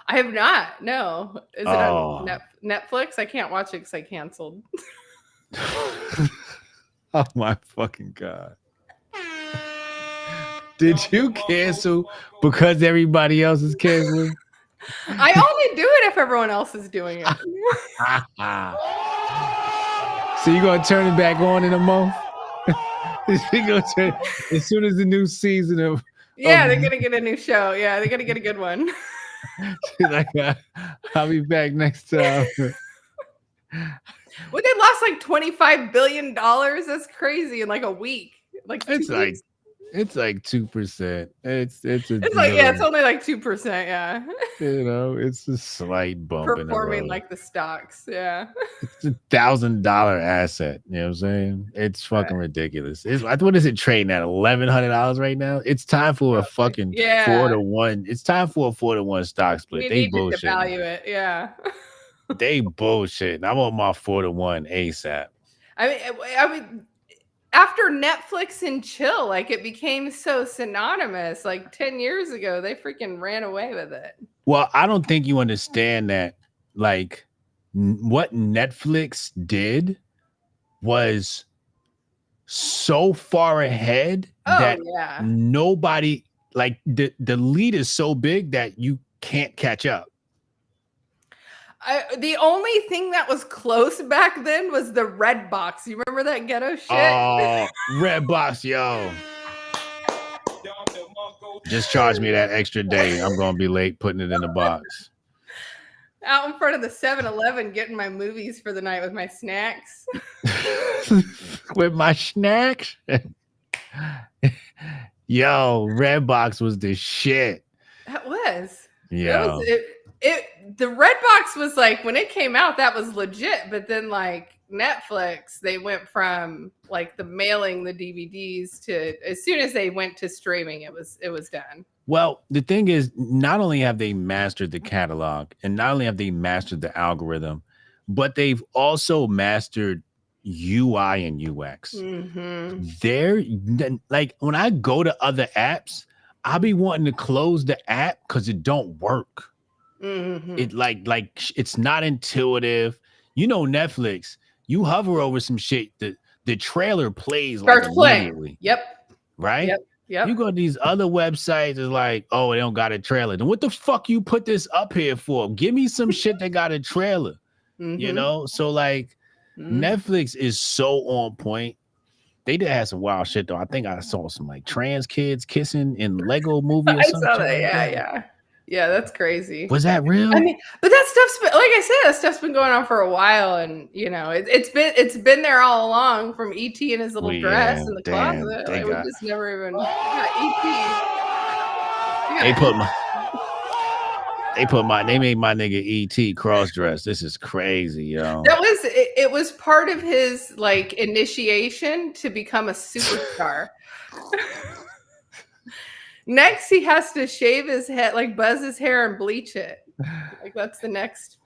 I have not. No. Is it on Netflix? I can't watch it because I canceled. Oh my fucking God. Did you cancel because everybody else is canceling? I only do it if everyone else is doing it. So you're going to turn it back on in a month? As soon as the new season of... Yeah, they're going to get a new show. Yeah, they're going to get a good one. She's like, I'll be back next time. Well, they lost like $25 billion. That's crazy in like a week. Like it's like 2%. It's only like 2%. Yeah. It's a slight bump. Performing like the stocks. Yeah. It's $1,000 asset. You know what I'm saying? It's fucking ridiculous. What is it trading at? $1,100 right now? It's time for a fucking 4-to-1. It's time for a 4-to-1 stock split. They bullshit. To value it. Yeah. They bullshit. I want my 4-to-1 ASAP. I mean, after Netflix and chill, like it became so synonymous. Like 10 years ago, they freaking ran away with it. Well, I don't think you understand that. Like, what Netflix did was so far ahead that nobody, like, the lead is so big that you can't catch up. The only thing that was close back then was the Red Box. You remember that ghetto shit? Oh, Red Box, yo. Just charge me that extra day. I'm going to be late putting it in the box. Out in front of the 7-Eleven getting my movies for the night with my snacks. With my snacks? Yo, Red Box was the shit. That was. Yeah. The Red Box was like, when it came out, that was legit. But then like Netflix, they went from like the mailing the DVDs to, as soon as they went to streaming, it was done. Well, the thing is, not only have they mastered the catalog and not only have they mastered the algorithm, but they've also mastered UI and UX. Mm-hmm. They're like when I go to other apps, I'll be wanting to close the app because it don't work. Mm-hmm. It it's not intuitive. You know, Netflix, you hover over some shit, the trailer plays like Starts playing. immediately. Yep. Right? Yep. You go to these other websites, it's like, oh, they don't got a trailer. Then what the fuck you put this up here for? Give me some shit that got a trailer. Mm-hmm. You know? So like Netflix is so on point. They did have some wild shit though. I think I saw some like trans kids kissing in Lego movie or I something. saw that. Yeah, that's crazy. Was that real? I mean, but that stuff's been, like I said, that stuff's been going on for a while, and you know, it's been there all along from ET and his little dress in the closet. Like, we just never even They made my nigga ET cross dress. This is crazy, yo. It was part of his like initiation to become a superstar. Next, he has to shave his head, like buzz his hair and bleach it. Like that's the next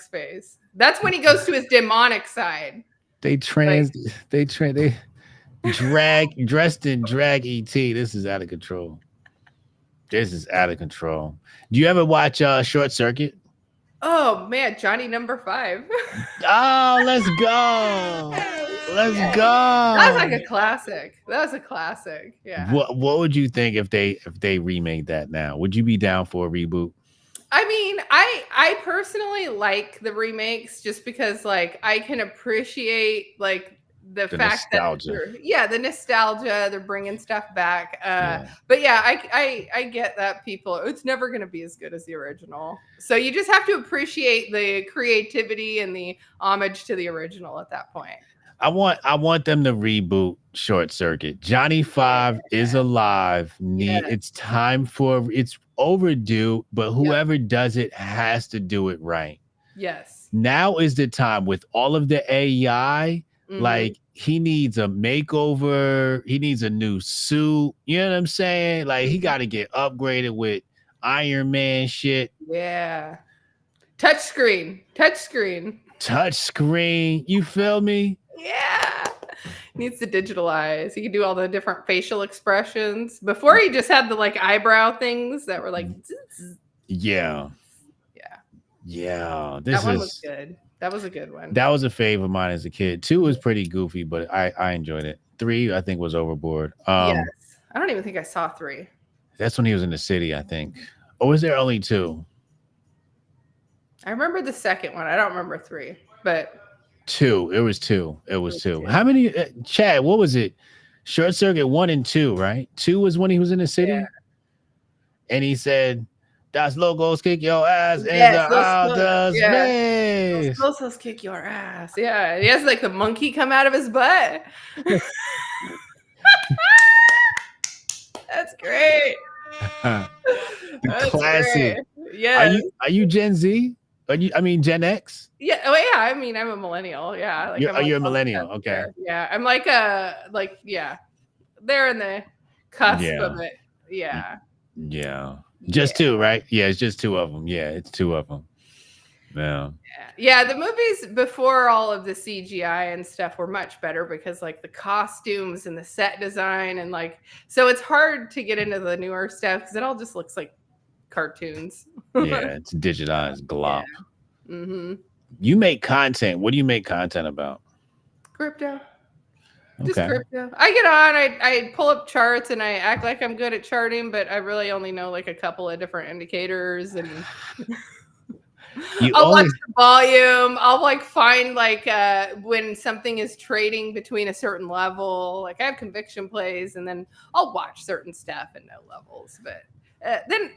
phase. That's when he goes to his demonic side. They dressed in drag ET. This is out of control. Do you ever watch Short Circuit? Oh man, Johnny number 5. Oh, let's go. That was like a classic. That was a classic. Yeah. What would you think if they remade that now? Would you be down for a reboot? I mean, I personally like the remakes just because like I can appreciate like the fact nostalgia. The nostalgia, they're bringing stuff back. But yeah, I get that people, it's never going to be as good as the original. So you just have to appreciate the creativity and the homage to the original at that point. I want them to reboot Short Circuit. Johnny 5 is alive. It's time it's overdue, but whoever does it has to do it right. Yes. Now is the time with all of the AI. Like he needs a makeover. He needs a new suit. You know what I'm saying? Like he got to get upgraded with Iron Man shit. Yeah. Touchscreen. You feel me? Yeah. Needs to digitalize. He can do all the different facial expressions. Before he just had the like eyebrow things that were like Yeah. That one was good. That was a good one. That was a fave of mine as a kid. 2 was pretty goofy, but I enjoyed it. 3, I think, was overboard. Yes. I don't even think I saw 3. That's when he was in the city, I think. Or was there only 2? I remember the second one. I don't remember 3, but 2. It was 2. How many? Chad, what was it? Short Circuit 1 and 2, right? 2 was when he was in the city, and he said, "Das Logos kick your ass in the outer space. Los Logos kick your ass." Yeah, he has like the monkey come out of his butt. That's great. The classic. Yeah. Are you Gen Z? Gen X? Yeah. Oh, yeah. I mean, I'm a millennial. Yeah. Like, you're a millennial. Okay. Yeah. I'm like they're in the cusp of it. Yeah. Yeah. Just 2, right? Yeah, it's just 2 of them. Yeah, it's 2 of them. Yeah, the movies before all of the CGI and stuff were much better because like the costumes and the set design and like so it's hard to get into the newer stuff because it all just looks like cartoons. Yeah, it's digitized glop. Yeah. Mm-hmm. You make content. What do you make content about? Crypto. Just crypto. I get on, I pull up charts and I act like I'm good at charting, but I really only know like a couple of different indicators and I'll watch the volume. I'll like find like when something is trading between a certain level. Like I have conviction plays and then I'll watch certain stuff and know levels. But then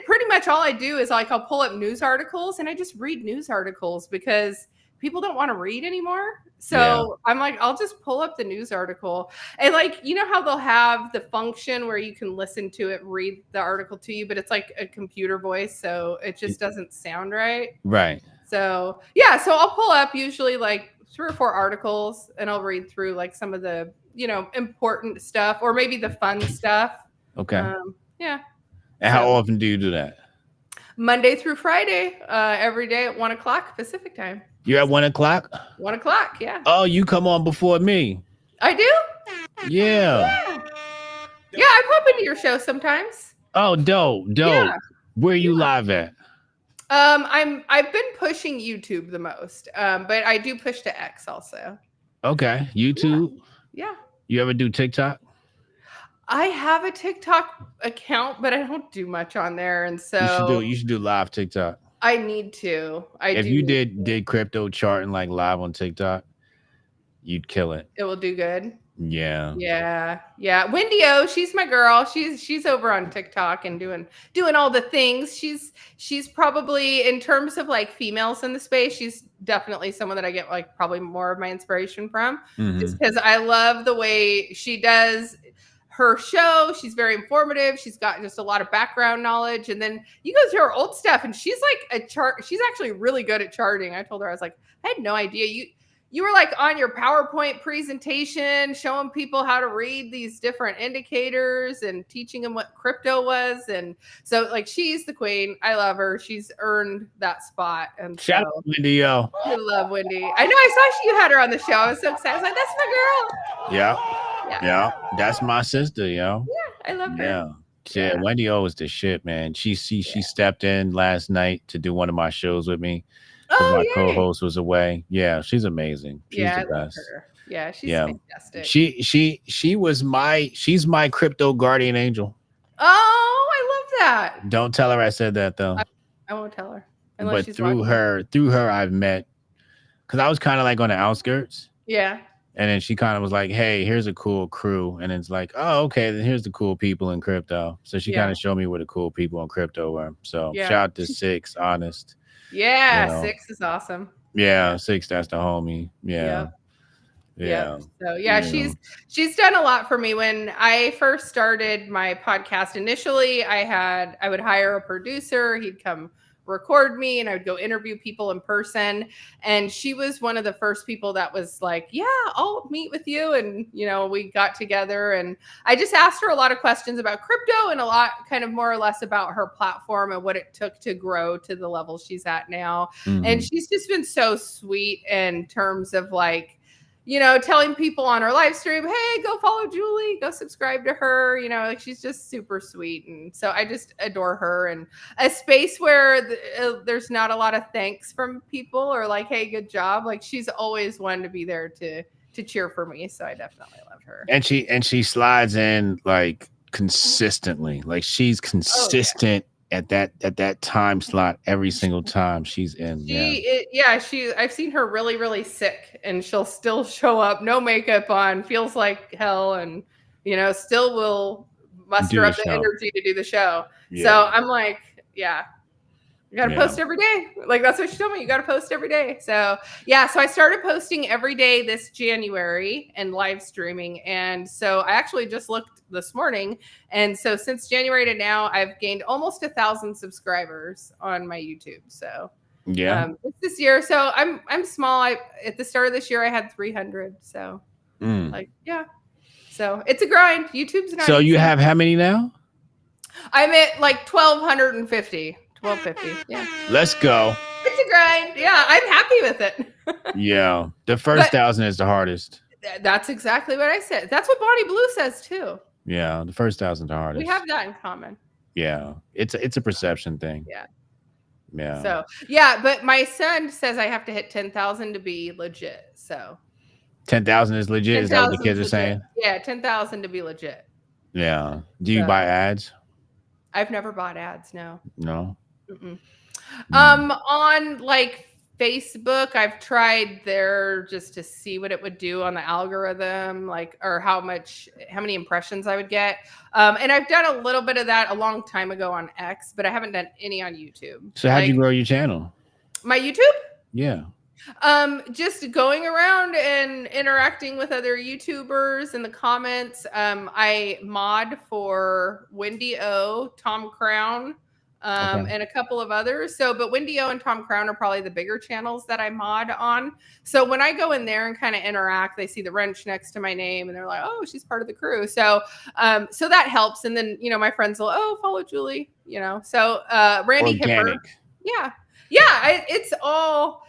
pretty much all I do is like I'll pull up news articles and I just read news articles because people don't want to read anymore. So I'm like, I'll just pull up the news article. And like, you know how they'll have the function where you can listen to it, read the article to you, but it's like a computer voice. So it just doesn't sound right. Right. So yeah, so I'll pull up usually like 3 or 4 articles and I'll read through like some of the, important stuff or maybe the fun stuff. Okay. Yeah. And how So, often do you do that? Monday through Friday, every day at 1:00 Pacific time. You at 1:00? 1:00, yeah. Oh, you come on before me. I do. Yeah. Yeah, yeah. I pop into your show sometimes. Oh, dope, Yeah, dope. Where you yeah. live at? I've been pushing YouTube the most, but I do push to X also. Okay, Yeah, YouTube. yeah. You ever do TikTok? I have a TikTok account, but I don't do much on there, and You should do. so You should do live TikTok. I need to. I If do you need did crypto charting like live on TikTok, you'd kill it. it will do good. Yeah. Yeah, yeah. Wendy O, she's my girl. She's over on TikTok and doing all the things. She's probably, in terms of like females in the space, she's definitely someone that I get like probably more of my inspiration from, Hmm. just because I love the way she does her show. She's very informative. She's got just a lot of background knowledge. And then you go through her old stuff, and she's like a chart. She's actually really good at charting. I told her, I was like, I had no idea you were like on your PowerPoint presentation showing people how to read these different indicators and teaching them what crypto was. And so like, she's the queen. I love her. She's earned that spot. And Shout so out to Wendy, yo. I love Wendy. I know, I saw you had her on the show. I was so excited. I was like, that's my girl. Yeah. Yeah. That's my sister, yo. Yeah, I love her. Yeah. Yeah, Wendy O is the shit, man. She stepped in last night to do one of my shows with me. Oh, My yay. co-host was away. Yeah, she's amazing. She's Yeah, the I love best. her. Yeah, she's Yeah. fantastic. She's my crypto guardian angel. Oh, I love that. Don't tell her I said that though. I won't tell her. Unless But she's through watching. her I've met, because I was kind of like on the outskirts. Yeah. And then she kind of was like, hey, here's a cool crew. And it's like, oh, okay, then here's the cool people in crypto. So she kind of showed me where the cool people in crypto were. So shout out to Six, Honest. Yeah, You know. 6 is awesome. Yeah, Six, that's the homie. Yeah. Yep. So yeah, she's done a lot for me. When I first started my podcast initially, I would hire a producer, he'd come record me, and I would go interview people in person. And she was one of the first people that was like, yeah, I'll meet with you. And, we got together, and I just asked her a lot of questions about crypto and a lot kind of more or less about her platform and what it took to grow to the level she's at now. Mm-hmm. And she's just been so sweet in terms of like, telling people on her live stream, hey, go follow Julie, go subscribe to her. Like, she's just super sweet. And so I just adore her. And a space where there's not a lot of thanks from people or like, hey, good job. Like, she's always one to be there to cheer for me. So I definitely love her. And she slides in like consistently. Like, she's consistent at that time slot every single time she's in. I've seen her really, really sick, and she'll still show up, no makeup on, feels like hell, and still will muster up the energy to do the show. Yeah. So I'm like, yeah, you got to post every day. Like, that's what she told me. You got to post every day. So yeah, so I started posting every day this January and live streaming. And so I actually just looked this morning. And so since January to now, I've gained almost 1,000 subscribers on my YouTube. So this year. So I'm small. At the start of this year, I had 300. So so it's a grind. YouTube's not. So easy. you have how many now? I'm at like 1,250. 1250. Yeah. Let's go. It's a grind. Yeah, I'm happy with it. Yeah. The first 1,000 is the hardest. That's exactly what I said. That's what Bonnie Blue says too. Yeah, the first 1,000 is the hardest. We have that in common. Yeah. It's a perception thing. Yeah. Yeah. So yeah, but my son says I have to hit 10,000 to be legit. So 10,000 is legit. 10, is that what the kids are saying? Yeah, 10,000 to be legit. Yeah. Do you buy ads? I've never bought ads. No. No. On like Facebook, I've tried there just to see what it would do on the algorithm, like, or how many impressions I would get. And I've done a little bit of that a long time ago on X, but I haven't done any on YouTube. So how'd you grow your channel? My YouTube? Yeah. Just going around and interacting with other YouTubers in the comments. I mod for Wendy O, Tom Crown, and a couple of others. So, but Wendy O and Tom Crown are probably the bigger channels that I mod on. So when I go in there and kind of interact, they see the wrench next to my name and they're like, oh, she's part of the crew. So, so that helps. And then, you know, my friends will, oh, follow Julie, you know, so, Randy Organic. Hipper. Yeah. Yeah. It's all,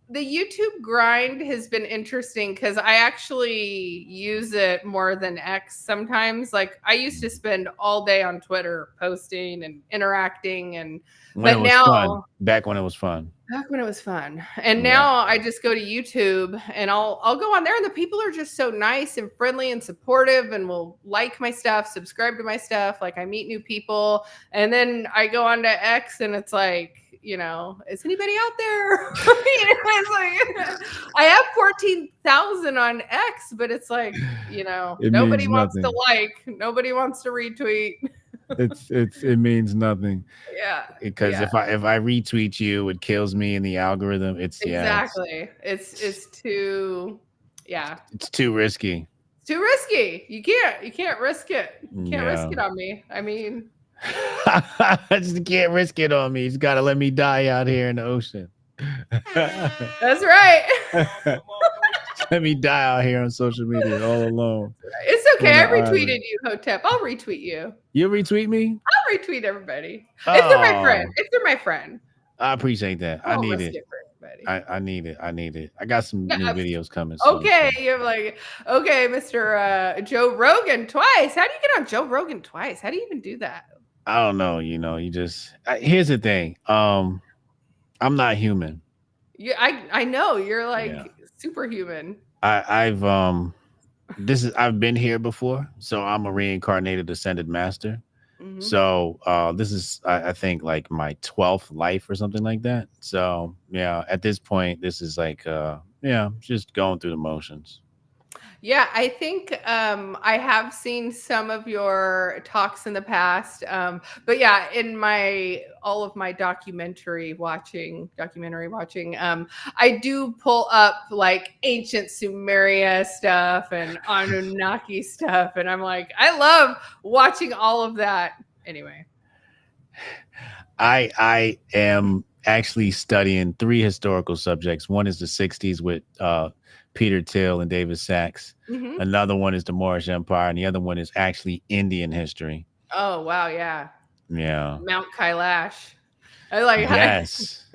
the YouTube grind has been interesting because I actually use it more than X sometimes. Like I used to spend all day on Twitter posting and interacting, and When it was fun. Back when it was fun. Back when it was fun. And now I just go to YouTube and I'll go on there, and the people are just so nice and friendly and supportive and will like my stuff, subscribe to my stuff. Like I meet new people, and then I go on to X and it's like, you know, is anybody out there? You know, it's like I have 14,000 on X, but it's like, you know, nobody wants to like, nobody wants to retweet. It means nothing. Yeah. Because if I retweet you, it kills me in the algorithm. It's exactly. It's too It's too risky. It's too risky. You can't risk it. You can't risk it on me. I mean, I just can't risk it on me. You just gotta let me die out here in the ocean. That's right. Let me die out here on social media all alone. It's okay. I retweeted you, Hotep. I'll retweet you. You retweet me? I'll retweet everybody. If they're my friend. If they're my friend. I appreciate that. I need it. I need it. I need it. I got some new videos coming soon. Okay. You're like, okay, Mr. Joe Rogan twice. How do you get on Joe Rogan twice? How do you even do that? I don't know. You know, you just here's the thing. I'm not human. I know you're like superhuman. I've been here before, so I'm a reincarnated ascended master. Mm-hmm. So this is I think like my 12th life or something like that. So yeah, at this point, this is like just going through the motions. Yeah, I think I have seen some of your talks in the past, but yeah, in all of my documentary watching, I do pull up like ancient Sumeria stuff and Anunnaki stuff, and I'm like, I love watching all of that. Anyway, I am actually studying 3 historical subjects. One is the 60s with Peter Thiel and David Sachs. Mm-hmm. Another one is the Moorish Empire, and the other one is actually Indian history. Oh wow, yeah. Mount Kailash. I like yes.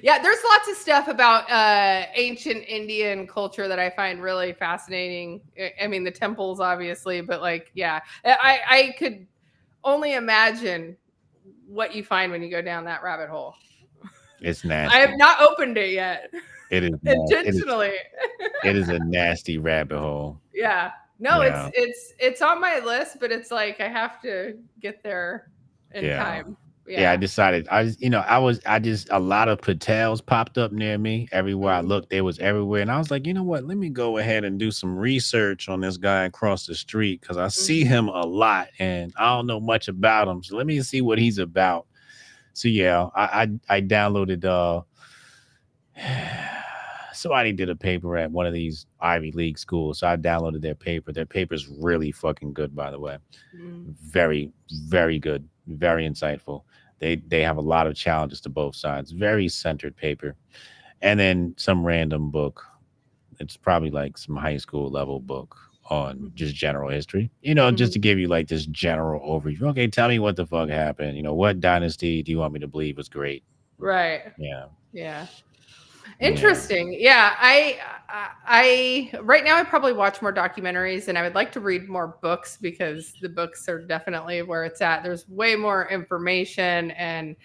Yeah, there's lots of stuff about ancient Indian culture that I find really fascinating. I mean, the temples, obviously, but like, yeah, I could only imagine what you find when you go down that rabbit hole. It's nasty. I have not opened it yet. It is intentionally. It is a nasty rabbit hole. Yeah. No, it's on my list, but it's like I have to get there in time. Yeah, I decided. A lot of Patels popped up near me. Everywhere I looked, they was everywhere, and I was like, you know what? Let me go ahead and do some research on this guy across the street because I see him a lot, and I don't know much about him. So let me see what he's about. So yeah, I downloaded. Somebody did a paper at one of these Ivy League schools, so I downloaded their paper. Their paper's really fucking good, by the way. Very, very good, very insightful. They have a lot of challenges to both sides. Very centered paper, and then some random book. It's probably like some high school level book on just general history. You know, just to give you like this general overview. Okay, tell me what the fuck happened. You know, what dynasty do you want me to believe was great? Right. Yeah. Interesting. Yeah. I right now I probably watch more documentaries, and I would like to read more books because the books are definitely where it's at. There's way more information, and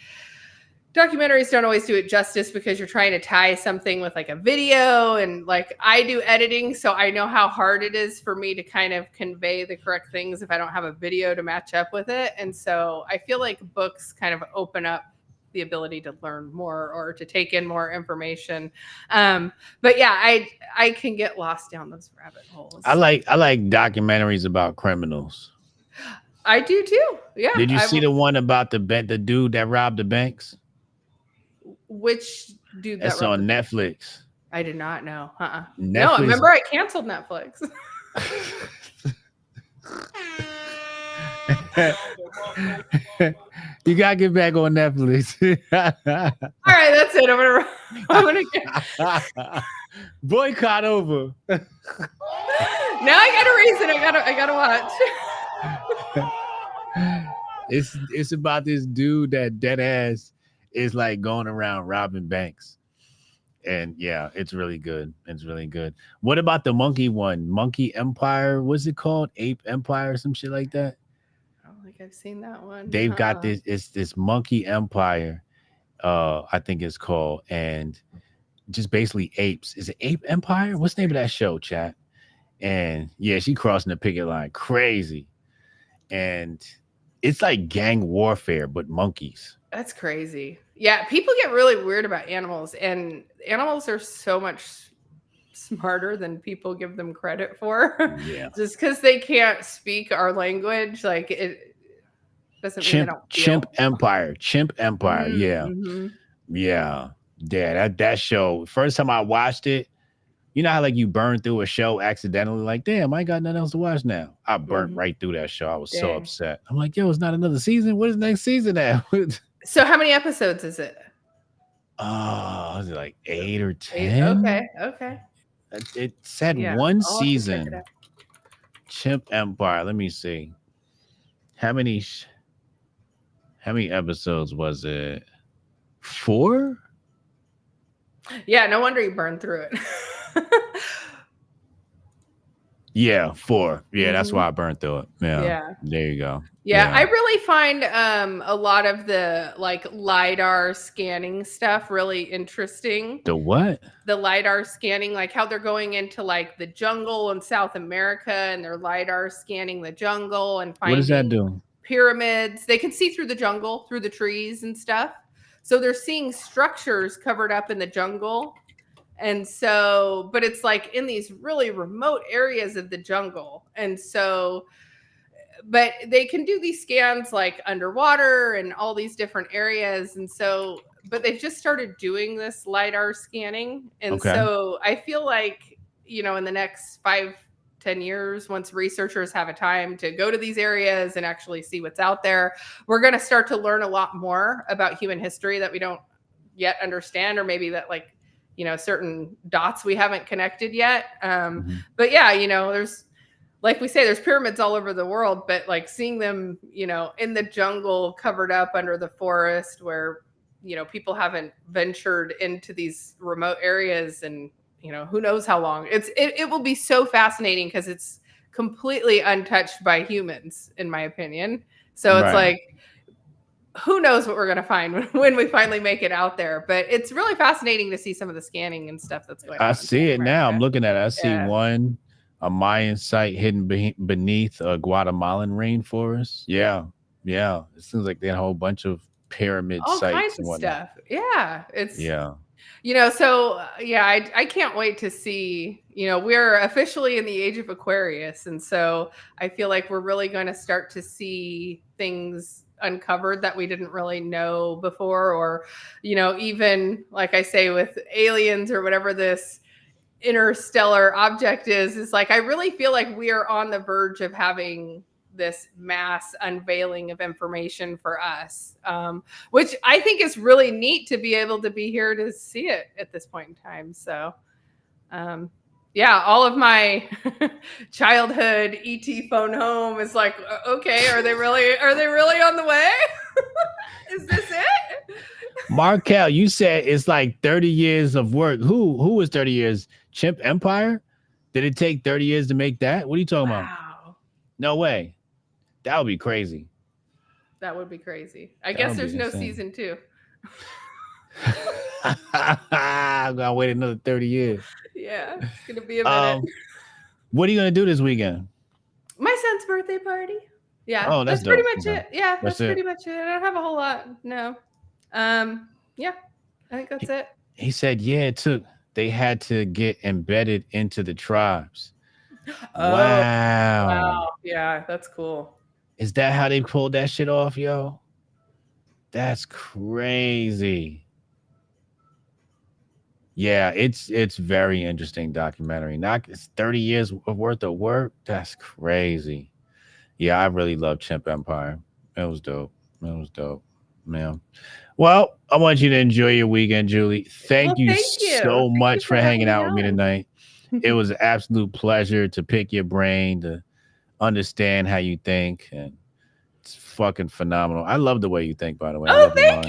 documentaries don't always do it justice because you're trying to tie something with like a video, and like I do editing, so I know how hard it is for me to kind of convey the correct things if I don't have a video to match up with it. And so I feel like books kind of open up the ability to learn more or to take in more information. But yeah, I can get lost down those rabbit holes. I like documentaries about criminals. I do too. Yeah. Did you see the one about the dude that robbed the banks? Which dude? That's on Netflix. I did not know. No, remember I canceled Netflix. You gotta get back on Netflix. All right, that's it. I'm gonna get. Boycott over. Now I got a reason. I gotta watch. It's about this dude that dead ass is like going around robbing banks. And yeah, it's really good. It's really good. What about the monkey one? Monkey Empire? What's it called? Ape Empire or some shit like that? I don't think I've seen that one. They've got this, it's this monkey empire, I think it's called, and just basically apes. Is it Ape Empire? What's the name of that show, chat? And yeah, she crossing the picket line. Crazy. And it's like gang warfare, but monkeys. That's crazy. Yeah, people get really weird about animals, and animals are so much smarter than people give them credit for. Yeah. Just because they can't speak our language, like it doesn't mean they don't feel. Chimp Empire. Yeah. Mm-hmm. Yeah. Yeah. That show. First time I watched it, you know how like you burn through a show accidentally, like, damn, I ain't got nothing else to watch now. I burnt right through that show. I was so upset. I'm like, yo, it's not another season. What is next season at? So how many episodes is it? Oh, is it like 8 or 10? Okay. It said one season. Chimp Empire. Let me see. How many episodes was it? 4? Yeah, no wonder you burned through it. Yeah, 4. Yeah, that's why I burned through it. Yeah. There you go. Yeah, I really find a lot of the like LiDAR scanning stuff really interesting. The what? The LiDAR scanning, like how they're going into like the jungle in South America and they're LiDAR scanning the jungle and finding what does that do? Pyramids. They can see through the jungle, through the trees and stuff. So they're seeing structures covered up in the jungle. And so, but it's like in these really remote areas of the jungle. And so, but they can do these scans like underwater and all these different areas. And so, but they've just started doing this LiDAR scanning. And so I feel like, you know, in the next 5-10 years, once researchers have a time to go to these areas and actually see what's out there, we're going to start to learn a lot more about human history that we don't yet understand, or maybe that like, you know, certain dots we haven't connected yet. But yeah, you know, there's, like we say, there's pyramids all over the world, but like seeing them, you know, in the jungle covered up under the forest where, you know, people haven't ventured into these remote areas and, you know, who knows how long. It will be so fascinating because it's completely untouched by humans, in my opinion. So it's like, who knows what we're going to find when we finally make it out there. But it's really fascinating to see some of the scanning and stuff that's going on. I see it now. I'm looking at it. I see one, a Mayan site hidden beneath a Guatemalan rainforest. Yeah. It seems like they had a whole bunch of pyramid all sites kinds and of whatnot. stuff. You know, so I can't wait to see, you know, we're officially in the age of Aquarius. And so I feel like we're really going to start to see things uncovered that we didn't really know before, or, you know, even like I say with aliens or whatever this interstellar object is like, I really feel like we are on the verge of having this mass unveiling of information for us, which I think is really neat to be able to be here to see it at this point in time. So, yeah, all of my childhood ET phone home is like, okay, are they really on the way? Is this it? Markel, you said it's like 30 years of work. Who was 30 years? Chimp Empire? Did it take 30 years to make that? What are you talking about? No way. That would be crazy. That would be crazy. I guess there's no season 2. I'm gonna wait another 30 years. Yeah, it's gonna be a minute. What are you gonna do this weekend? My son's birthday party. Yeah. Oh, that's pretty dope. much it. Yeah, that's pretty much it. I don't have a whole lot. No. Yeah, I think that's it. He said, yeah, they had to get embedded into the tribes. Wow. Yeah, that's cool. Is that how they pulled that shit off, yo? That's crazy. Yeah, it's very interesting documentary. It's 30 years worth of work. That's crazy. Yeah, I really love Chimp Empire. It was dope. It was dope, man. Well, I want you to enjoy your weekend, Julie. Thank Well, you thank you. so Thank you much for having hanging me out with me on. tonight. It was an absolute pleasure to pick your brain, to understand how you think, and it's fucking phenomenal. I love the way you think, by the way. I Oh, love your thank mind.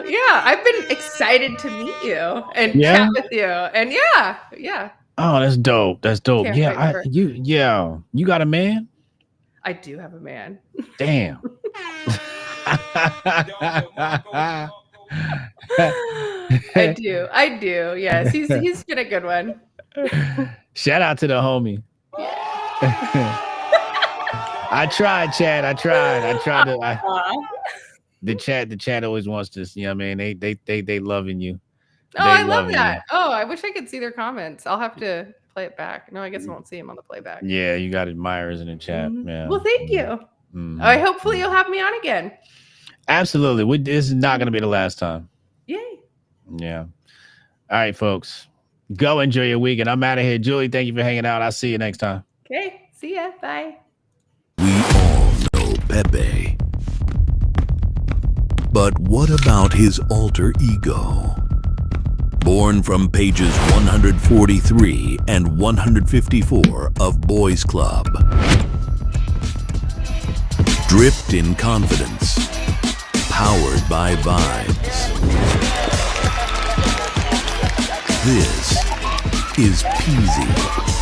you. Yeah, I've been excited to meet you and Yeah. chat with you. And yeah, Oh, that's dope. That's dope. Can't Yeah, wait for it. you got a man? I do have a man. Damn. I do. Yes, he's been a good one. Shout out to the homie. I tried, Chad. I tried to. The chat always wants this. You know what I mean? They loving you. Oh, They I love loving that. Oh, I wish I could see their comments. I'll have to play it back. No, I guess I won't see them on the playback. Yeah, you got admirers in the chat. Mhm. Yeah. Well, thank you. Mhm. Hopefully you'll have me on again. Absolutely. This is not going to be the last time. Yay. Yeah. All right, folks. Go enjoy your weekend. I'm out of here. Julie, thank you for hanging out. I'll see you next time. Okay. See ya. Bye. We all know Pepe. But what about his alter ego? Born from pages 143 and 154 of Boys Club. Dripped in confidence. Powered by vibes. This is Peasy.